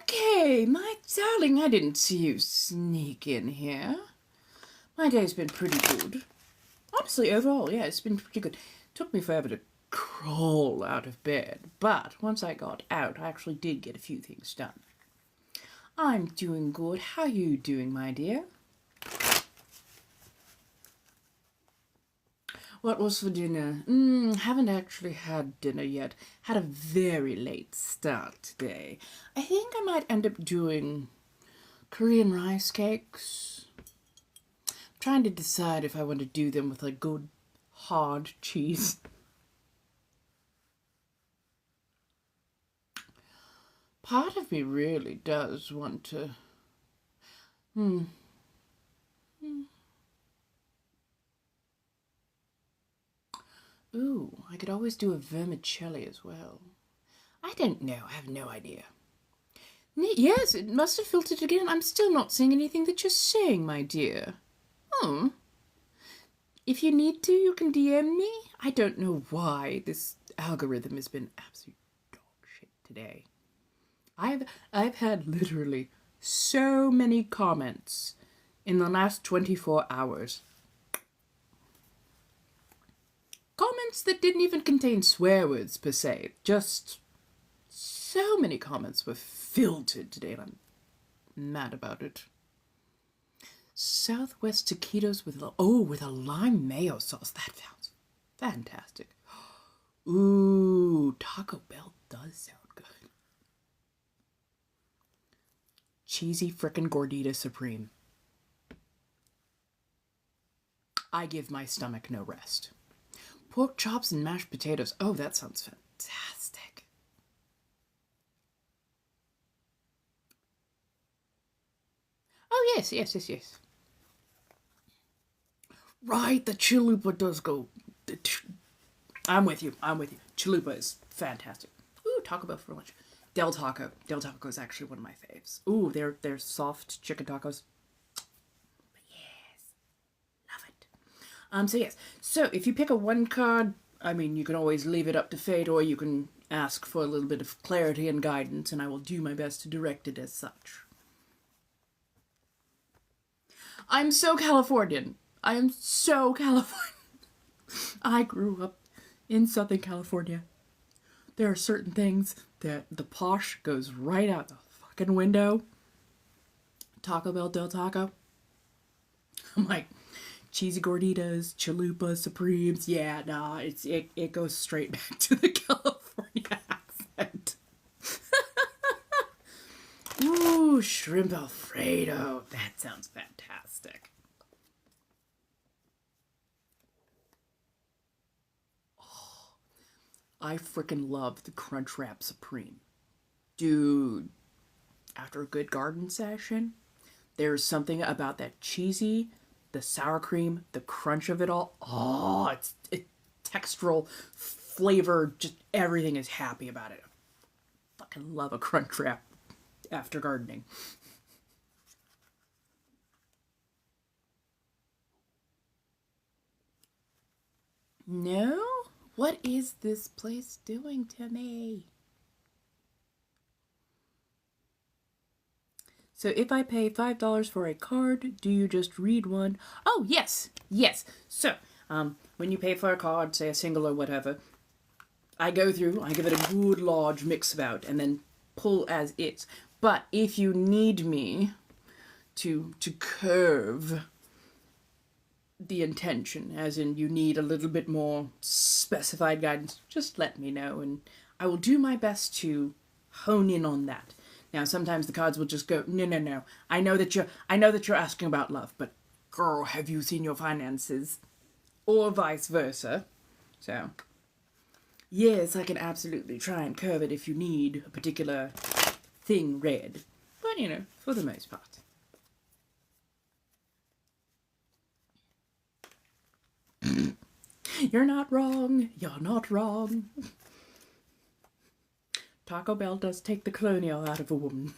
MK, my darling, I didn't see you sneak in here. My day's been pretty good. Honestly, overall, yeah, it's been pretty good. Took me forever to crawl out of bed, but once I got out, I actually did get a few things done. I'm doing good. How are you doing, my dear? What was for dinner? Haven't actually had dinner yet. Had a very late start today. I think I might end up doing Korean rice cakes. I'm trying to decide if I want to do them with a good hard cheese. Part of me really does want to. Ooh, I could always do a vermicelli as well. I don't know. I have no idea. Yes, it must have filtered again. I'm still not seeing anything that you're saying, my dear. Oh. If you need to, you can DM me. I don't know why this algorithm has been absolute dog shit today. I've had literally so many comments in the last 24 hours. Comments that didn't even contain swear words per se. Just so many comments were filtered today and I'm mad about it. Southwest taquitos with a lime mayo sauce. That sounds fantastic. Ooh, Taco Bell does sound good. Cheesy frickin' gordita supreme. I give my stomach no rest. Pork chops and mashed potatoes. Oh, that sounds fantastic. Oh, yes. Right, the chalupa does go. I'm with you. Chalupa is fantastic. Ooh, Taco Bell for lunch. Del Taco. Del Taco is actually one of my faves. Ooh, they're soft chicken tacos. But yes, love it. So yes. So if you pick a one card, I mean, you can always leave it up to fate, or you can ask for a little bit of clarity and guidance, and I will do my best to direct it as such. I'm so Californian. I am so Californian. I grew up in Southern California. There are certain things that the posh goes right out the fucking window. Taco Bell, Del Taco. I'm like, cheesy gorditas, chalupas, supremes. Yeah, nah, it goes straight back to the California accent. Ooh, shrimp Alfredo. That sounds fantastic. I freaking love the Crunchwrap Supreme. Dude, after a good garden session, there's something about that cheesy, the sour cream, the crunch of it all. Oh, it's textural, flavor, just everything is happy about it. I fucking love a Crunchwrap after gardening. No? What is this place doing to me? So if I pay $5 for a card, do you just read one? Oh, yes. So, when you pay for a card, say a single or whatever, I go through, I give it a good large mix about, and then pull as is. But if you need me to curve the intention, as in you need a little bit more specified guidance, just let me know, and I will do my best to hone in on that. Now, sometimes the cards will just go, no. I know that you're asking about love, but girl, have you seen your finances? Or vice versa. So, yes, I can absolutely try and curve it if you need a particular thing read. But, for the most part. You're not wrong. You're not wrong. Taco Bell does take the colonial out of a woman.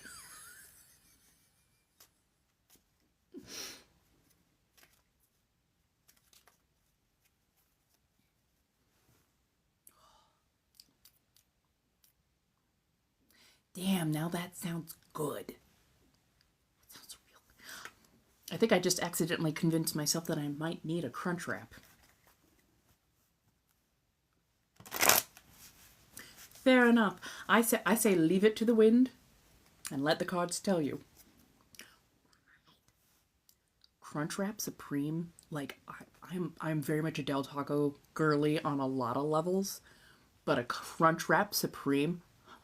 Damn, now that sounds good. That sounds real good. I think I just accidentally convinced myself that I might need a crunch wrap. Fair enough. I say leave it to the wind and let the cards tell you. Crunchwrap Supreme, like I'm very much a Del Taco girly on a lot of levels, but a Crunchwrap Supreme, oh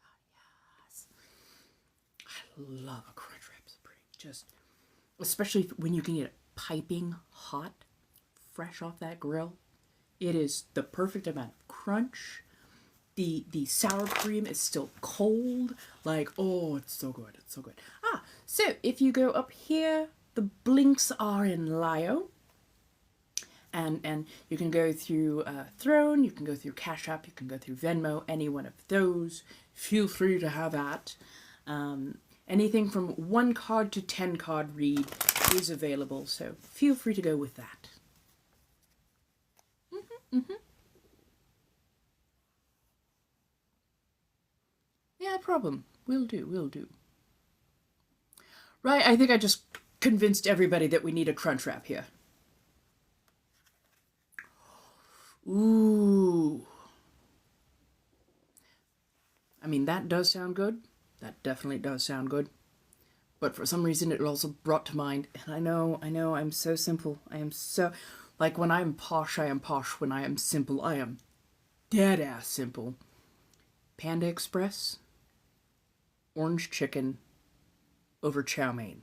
my god, yes. I love a Crunchwrap Supreme. Just especially when you can get it piping hot, fresh off that grill. It is the perfect amount of crunch. The sour cream is still cold. Like, oh, it's so good. It's so good. So if you go up here, the blinks are in Lio. And you can go through Throne, you can go through Cash App, you can go through Venmo, any one of those. Feel free to have that. Anything from 1 card to 10 card read is available, so feel free to go with that. Yeah, problem. Will do. Right, I think I just convinced everybody that we need a crunch wrap here. Ooh. I mean, that does sound good. That definitely does sound good. But for some reason, it also brought to mind, and I know, I'm so simple. I am so, like, when I am posh, I am posh. When I am simple, I am dead-ass simple. Panda Express, orange chicken over chow mein.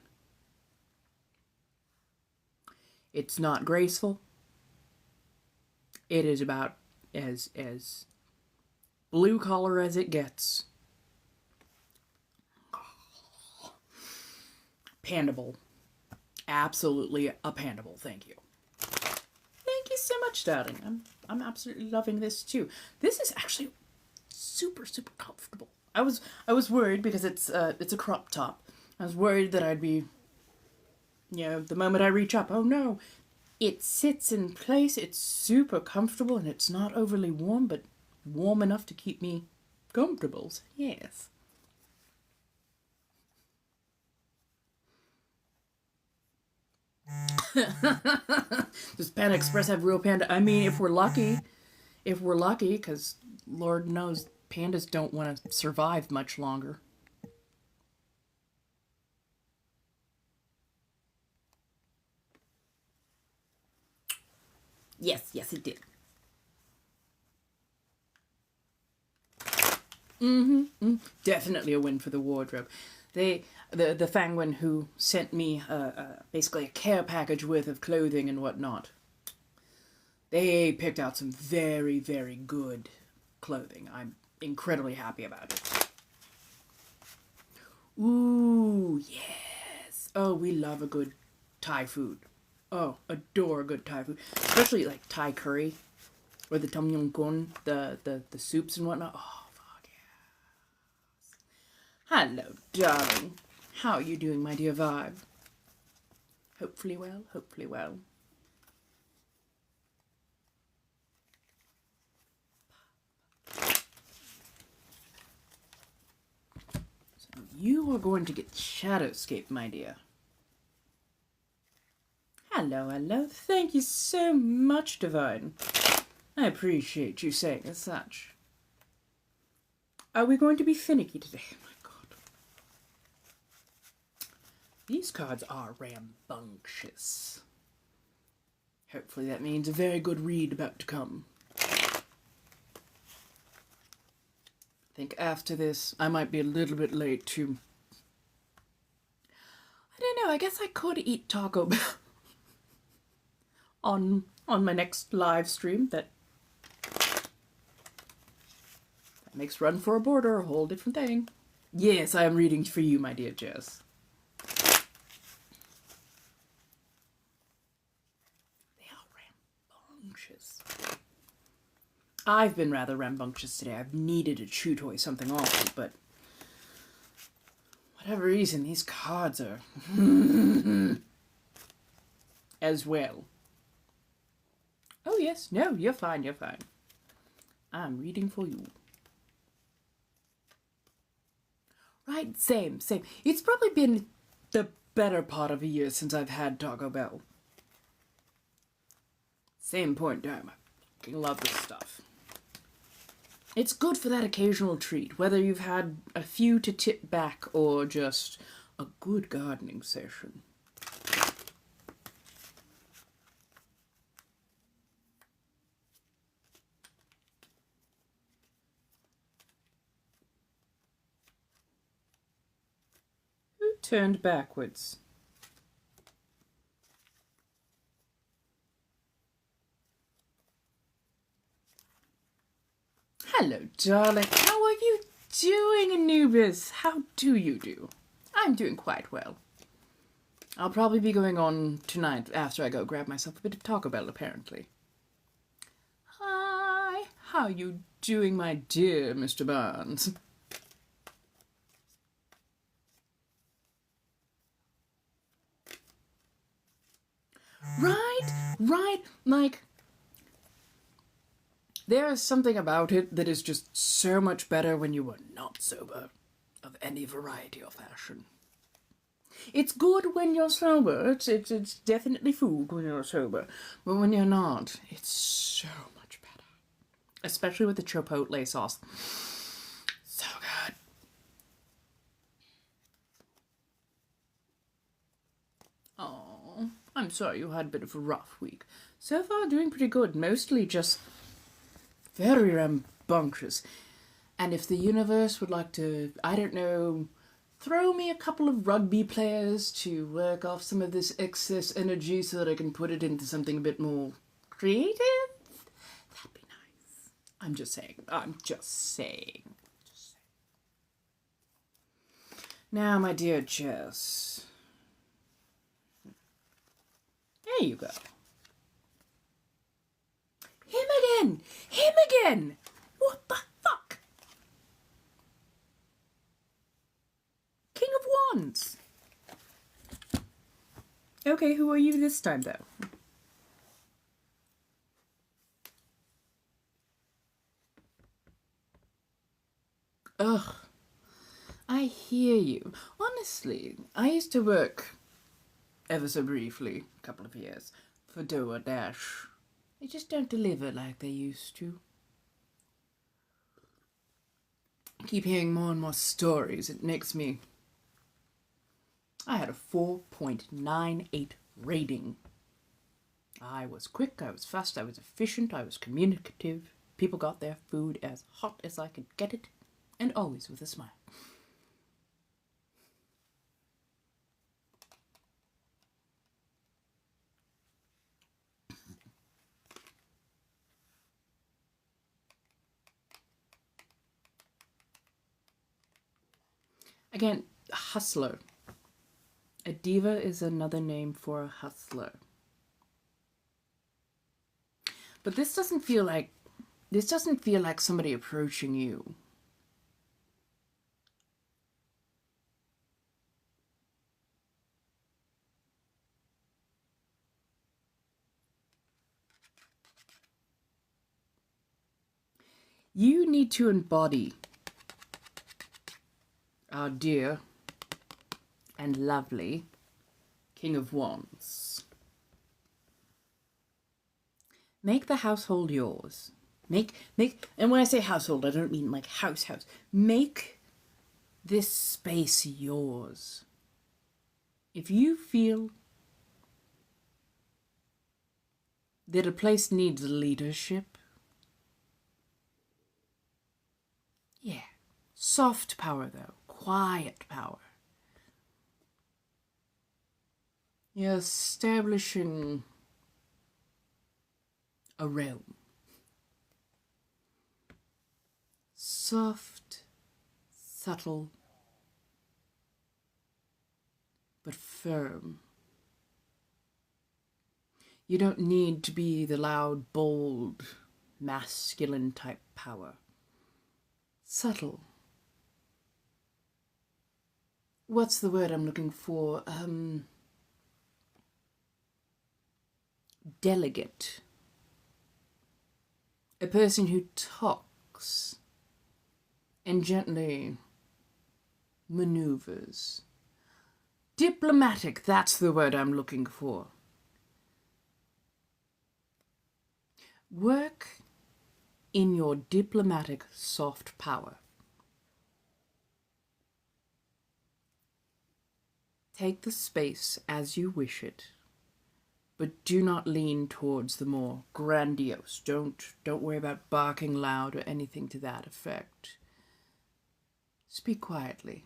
It's not graceful. It is about as blue collar as it gets. Pandable. Absolutely a pandable. Thank you. Thank you so much, darling. I'm absolutely loving this too. This is actually super comfortable. I was worried because it's a crop top. I was worried that I'd be, the moment I reach up, oh no. It sits in place, it's super comfortable, and it's not overly warm, but warm enough to keep me comfortable. So yes. Does Panda Express have real panda? I mean, if we're lucky, because Lord knows pandas don't want to survive much longer. Yes, it did. Definitely a win for the wardrobe. The Fangwen who sent me basically a care package worth of clothing and whatnot. They picked out some very, very good clothing. I'm incredibly happy about it. Ooh, yes. Oh, we love a good Thai food. Oh, adore a good Thai food. Especially like Thai curry. Or the tom yum goong, the soups and whatnot. Oh, fuck yeah. Hello, darling. How are you doing, my dear Vibe? Hopefully well, hopefully well. So you are going to get Shadowscape, my dear. Hello. Thank you so much, Divine. I appreciate you saying as such. Are we going to be finicky today? Oh my god. These cards are rambunctious. Hopefully that means a very good read about to come. I think after this, I might be a little bit late to... I don't know, I guess I could eat Taco Bell on my next live stream. That makes Run for a Border a whole different thing. Yes, I am reading for you, my dear Jess. They are rambunctious. I've been rather rambunctious today. I've needed to chew toy something awful, but whatever reason, these cards are as well. Oh yes, no, you're fine. I'm reading for you. Right, same. It's probably been the better part of a year since I've had Taco Bell. Same point, damn. I fucking love this stuff. It's good for that occasional treat, whether you've had a few to tip back or just a good gardening session. Who turned backwards? Hello, darling. How are you doing, Anubis? How do you do? I'm doing quite well. I'll probably be going on tonight after I go grab myself a bit of Taco Bell, apparently. Hi. How you doing, my dear Mr. Barnes? Right, like, there is something about it that is just so much better when you are not sober, of any variety or fashion. It's good when you're sober, it's definitely food when you're sober, but when you're not, it's so much better. Especially with the chipotle sauce. So good. Oh, I'm sorry you had a bit of a rough week. So far, doing pretty good. Mostly just very rambunctious. And if the universe would like to, I don't know, throw me a couple of rugby players to work off some of this excess energy so that I can put it into something a bit more creative, that'd be nice. I'm just saying. Now, my dear Jess. There you go. Him again! What the fuck? King of Wands. Okay, who are you this time, though? Ugh. I hear you. Honestly, I used to work ever so briefly, a couple of years, for DoorDash. They just don't deliver like they used to. I keep hearing more and more stories. It makes me... I had a 4.98 rating. I was quick, I was fast, I was efficient, I was communicative. People got their food as hot as I could get it, and always with a smile. Again, hustler. A diva is another name for a hustler. But this doesn't feel like somebody approaching you. You need to embody our dear and lovely King of Wands. Make the household yours. Make, and when I say household, I don't mean like house. Make this space yours. If you feel that a place needs leadership, yeah, soft power though, quiet power. You're establishing a realm. Soft, subtle, but firm. You don't need to be the loud, bold, masculine type power. Subtle. What's the word I'm looking for? Delegate. A person who talks and gently maneuvers. Diplomatic, that's the word I'm looking for. Work in your diplomatic soft power. Take the space as you wish it, but do not lean towards the more grandiose. Don't worry about barking loud or anything to that effect. Speak quietly.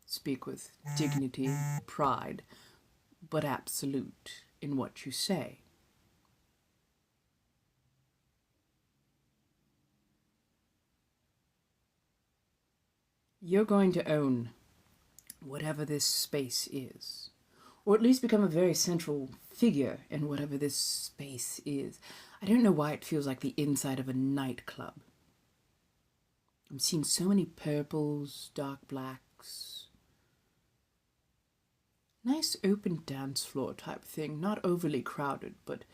Speak with dignity, pride, but absolute in what you say. You're going to own whatever this space is, or at least become a very central figure in whatever this space is. I don't know why it feels like the inside of a nightclub. I'm seeing so many purples, dark blacks. Nice open dance floor type thing, not overly crowded, but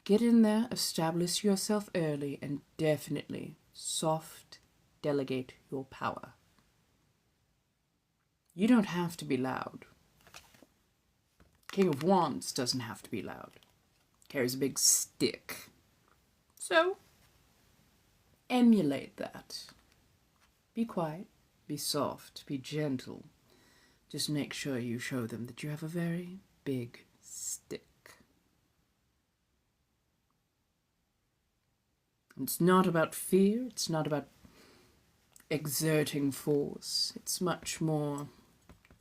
get in there, establish yourself early, and definitely soft delegate your power. You don't have to be loud. King of Wands doesn't have to be loud. Carries a big stick. So, emulate that. Be quiet, be soft, be gentle. Just make sure you show them that you have a very big stick. It's not about fear, it's not about exerting force. It's much more,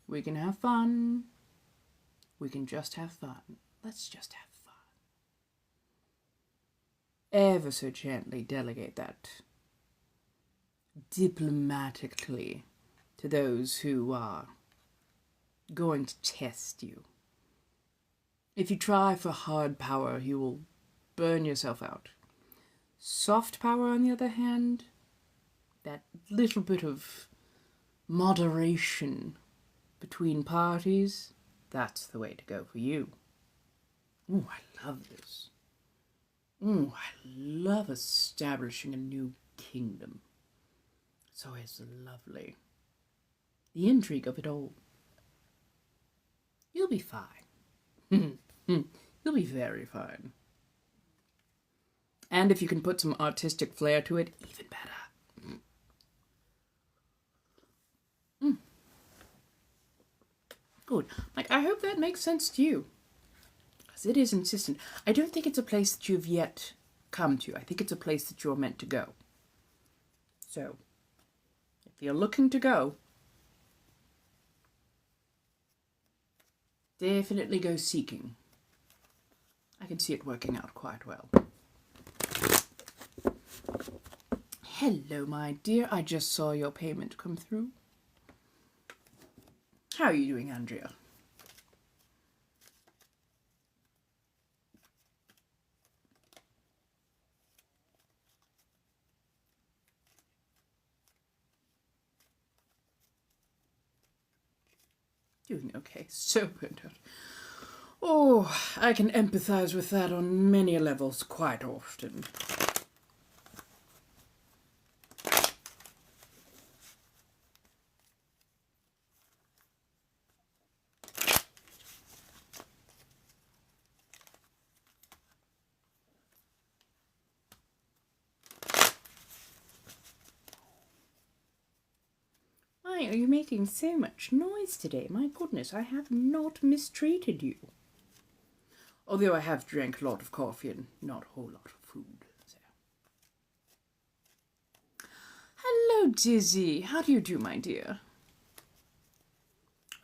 we can have fun. We can just have fun. Let's just have fun. Ever so gently delegate that diplomatically to those who are going to test you. If you try for hard power, you will burn yourself out. Soft power, on the other hand, that little bit of moderation between parties, that's the way to go for you. Ooh, I love this. Ooh, I love establishing a new kingdom. It's always lovely. The intrigue of it all. You'll be fine. You'll be very fine. And if you can put some artistic flair to it, even better. Good. Like, I hope that makes sense to you. Because it is insistent. I don't think it's a place that you've yet come to. I think it's a place that you're meant to go. So, if you're looking to go, definitely go seeking. I can see it working out quite well. Hello, my dear. I just saw your payment come through. How are you doing, Andrea? Doing okay. So burnt out. Oh, I can empathize with that on many levels quite often. Why are you making so much noise today? My goodness, I have not mistreated you. Although I have drank a lot of coffee and not a whole lot of food. So. Hello, Dizzy. How do you do, my dear?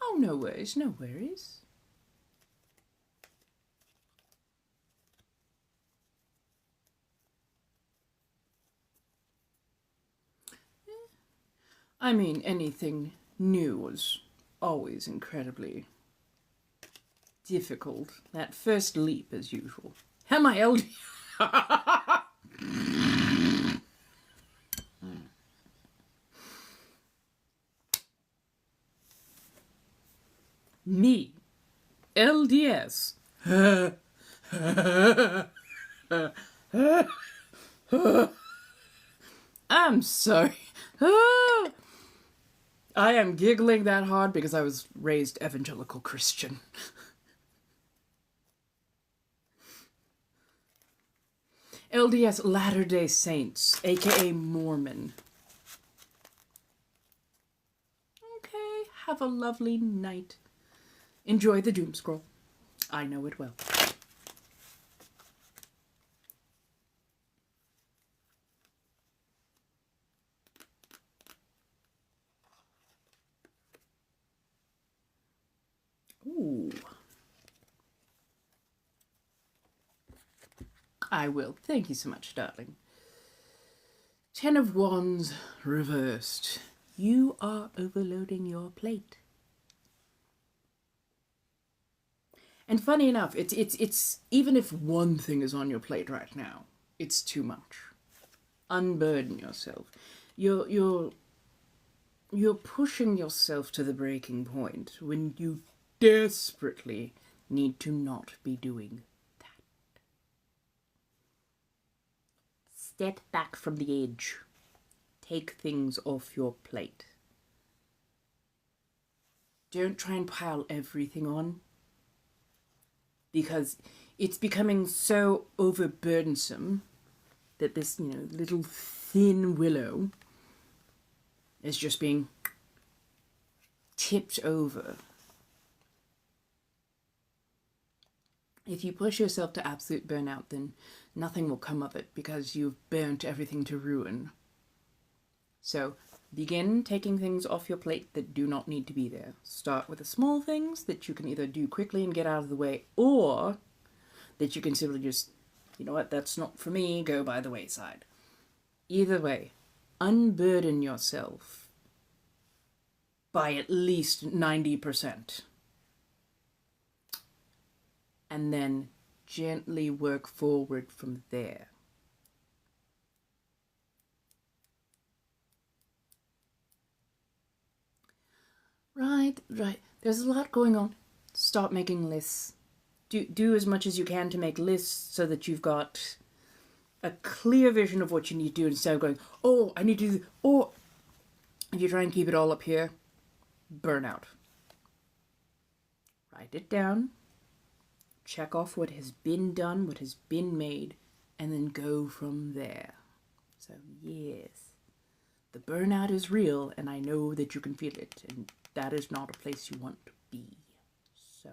Oh, no worries, no worries. I mean, anything new was always incredibly difficult. That first leap, as usual. Am I LD? Me. LDS. I'm sorry. I am giggling that hard because I was raised evangelical Christian. LDS Latter-day Saints, aka Mormon. Okay, have a lovely night. Enjoy the doom scroll. I know it well. Ooh. I will. Thank you so much, darling. 10 of Wands reversed. You are overloading your plate. And funny enough, it's even if one thing is on your plate right now, it's too much. Unburden yourself. You're pushing yourself to the breaking point when you desperately need to not be doing that. Step back from the edge. Take things off your plate. Don't try and pile everything on, because it's becoming so overburdensome that this, little thin willow is just being tipped over. If you push yourself to absolute burnout, then nothing will come of it because you've burnt everything to ruin. So begin taking things off your plate that do not need to be there. Start with the small things that you can either do quickly and get out of the way, or that you can simply just, you know what, that's not for me, go by the wayside. Either way, unburden yourself by at least 90%. And then gently work forward from there. Right. There's a lot going on. Start making lists. Do as much as you can to make lists so that you've got a clear vision of what you need to do instead of going, oh, I need to do, or if you try and keep it all up here, burnout. Write it down. Check off what has been done, what has been made, and then go from there. So, yes, the burnout is real, and I know that you can feel it, and that is not a place you want to be. So,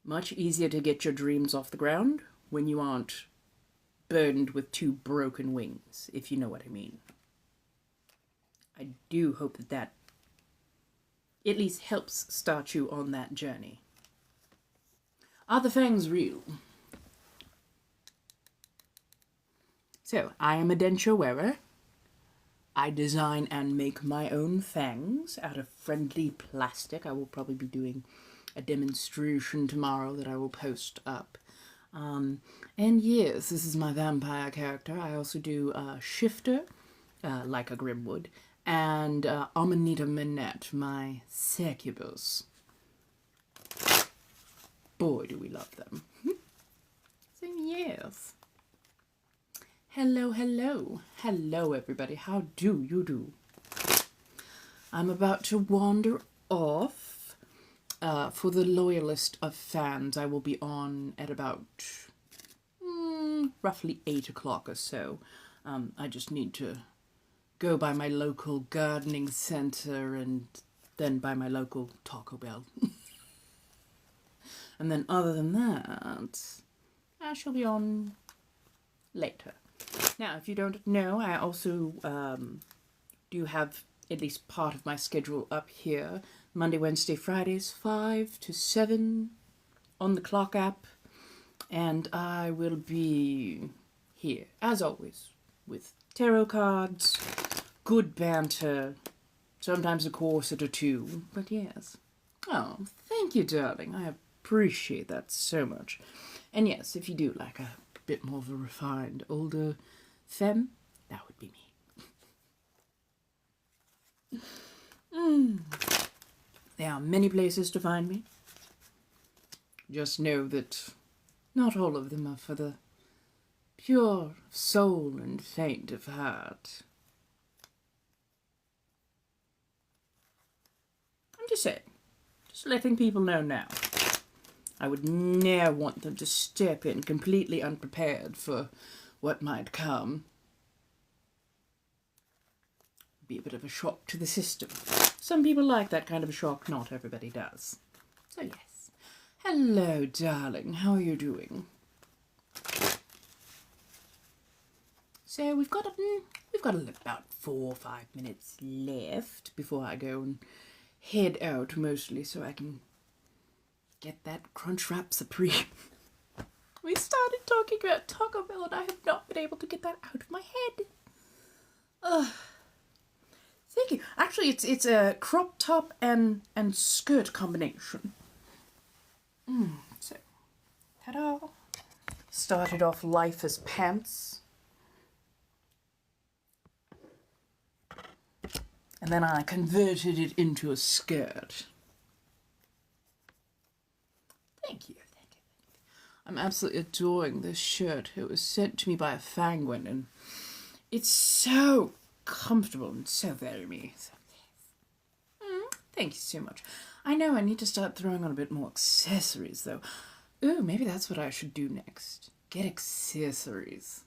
much easier to get your dreams off the ground when you aren't burdened with 2 broken wings, if you know what I mean. I do hope that at least helps start you on that journey. Are the fangs real? So, I am a denture wearer. I design and make my own fangs out of friendly plastic. I will probably be doing a demonstration tomorrow that I will post up. And yes, this is my vampire character. I also do Shifter, like a Grimwood, and Amanita Minette, my succubus. Boy, do we love them. So yes. Hello, everybody. How do you do? I'm about to wander off. For the loyalist of fans, I will be on at about roughly 8 o'clock or so. I just need to go by my local gardening center and then by my local Taco Bell. And then other than that, I shall be on later. Now, if you don't know, I also do have at least part of my schedule up here. Monday, Wednesday, Fridays, 5 to 7 on the clock app. And I will be here, as always, with tarot cards, good banter, sometimes a corset or two, but yes. Oh, thank you, darling. I appreciate that so much. And yes, if you do like a bit more of a refined, older femme, that would be me. There are many places to find me. Just know that not all of them are for the pure soul and faint of heart. I'm just saying. Just letting people know now. I would never want them to step in completely unprepared for what might come. Be a bit of a shock to the system. Some people like that kind of a shock, not everybody does. So yes. Hello, darling. How are you doing? So we've got about 4 or 5 minutes left before I go and head out, mostly so I can get that Crunchwrap Supreme. We started talking about Taco Bell and I have not been able to get that out of my head. Ugh. Thank you. Actually, it's a crop top and skirt combination. So, ta-da. Started off life as pants. And then I converted it into a skirt. Thank you. I'm absolutely adoring this shirt. It was sent to me by a Fangwin, and it's so comfortable and so very me. So, yes. Thank you so much. I know I need to start throwing on a bit more accessories, though. Ooh, maybe that's what I should do next. Get accessories.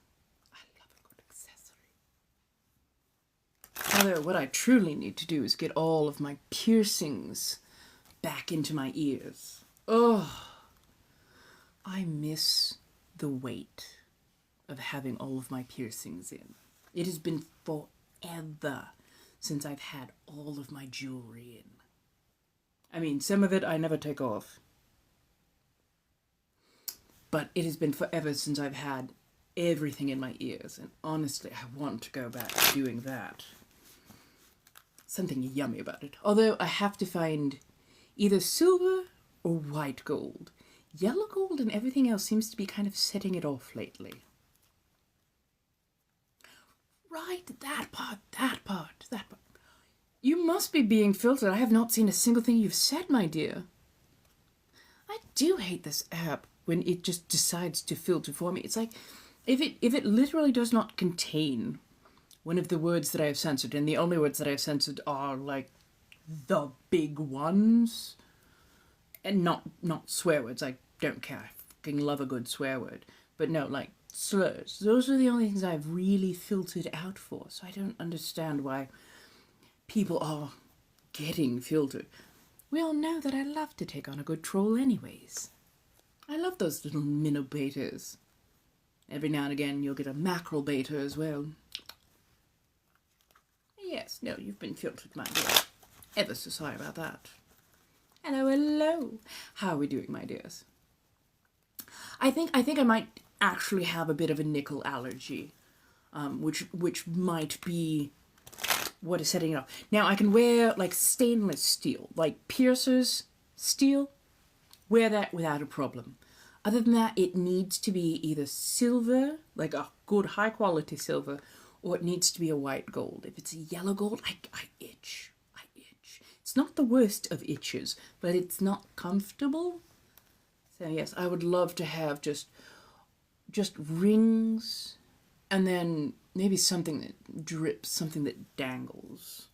I love a good accessory. Although what I truly need to do is get all of my piercings back into my ears. Oh, I miss the weight of having all of my piercings in. It has been forever since I've had all of my jewelry in. I mean, some of it I never take off. But it has been forever since I've had everything in my ears. And honestly, I want to go back to doing that. Something yummy about it. Although I have to find either silver or white gold. Yellow gold and everything else seems to be kind of setting it off lately. Right, that part. You must be being filtered. I have not seen a single thing you've said, my dear. I do hate this app when it just decides to filter for me. It's like, if it literally does not contain one of the words that I have censored, and the only words that I have censored are, like, the big ones, and not swear words. I don't care. I fucking love a good swear word. But no, like, slurs. Those are the only things I've really filtered out for. So I don't understand why people are getting filtered. We all know that I love to take on a good troll anyways. I love those little minnow betas. Every now and again you'll get a mackerel beta as well. Yes, no, you've been filtered, my dear. Ever so sorry about that. Hello. How are we doing, my dears? I think I might actually have a bit of a nickel allergy, which might be what is setting it off. Now, I can wear, like, stainless steel, like piercers steel, wear that without a problem. Other than that, it needs to be either silver, like a good high-quality silver, or it needs to be a white gold. If it's a yellow gold, I itch. It's not the worst of itches, but it's not comfortable. So yes, I would love to have just rings, and then maybe something that drips, something that dangles.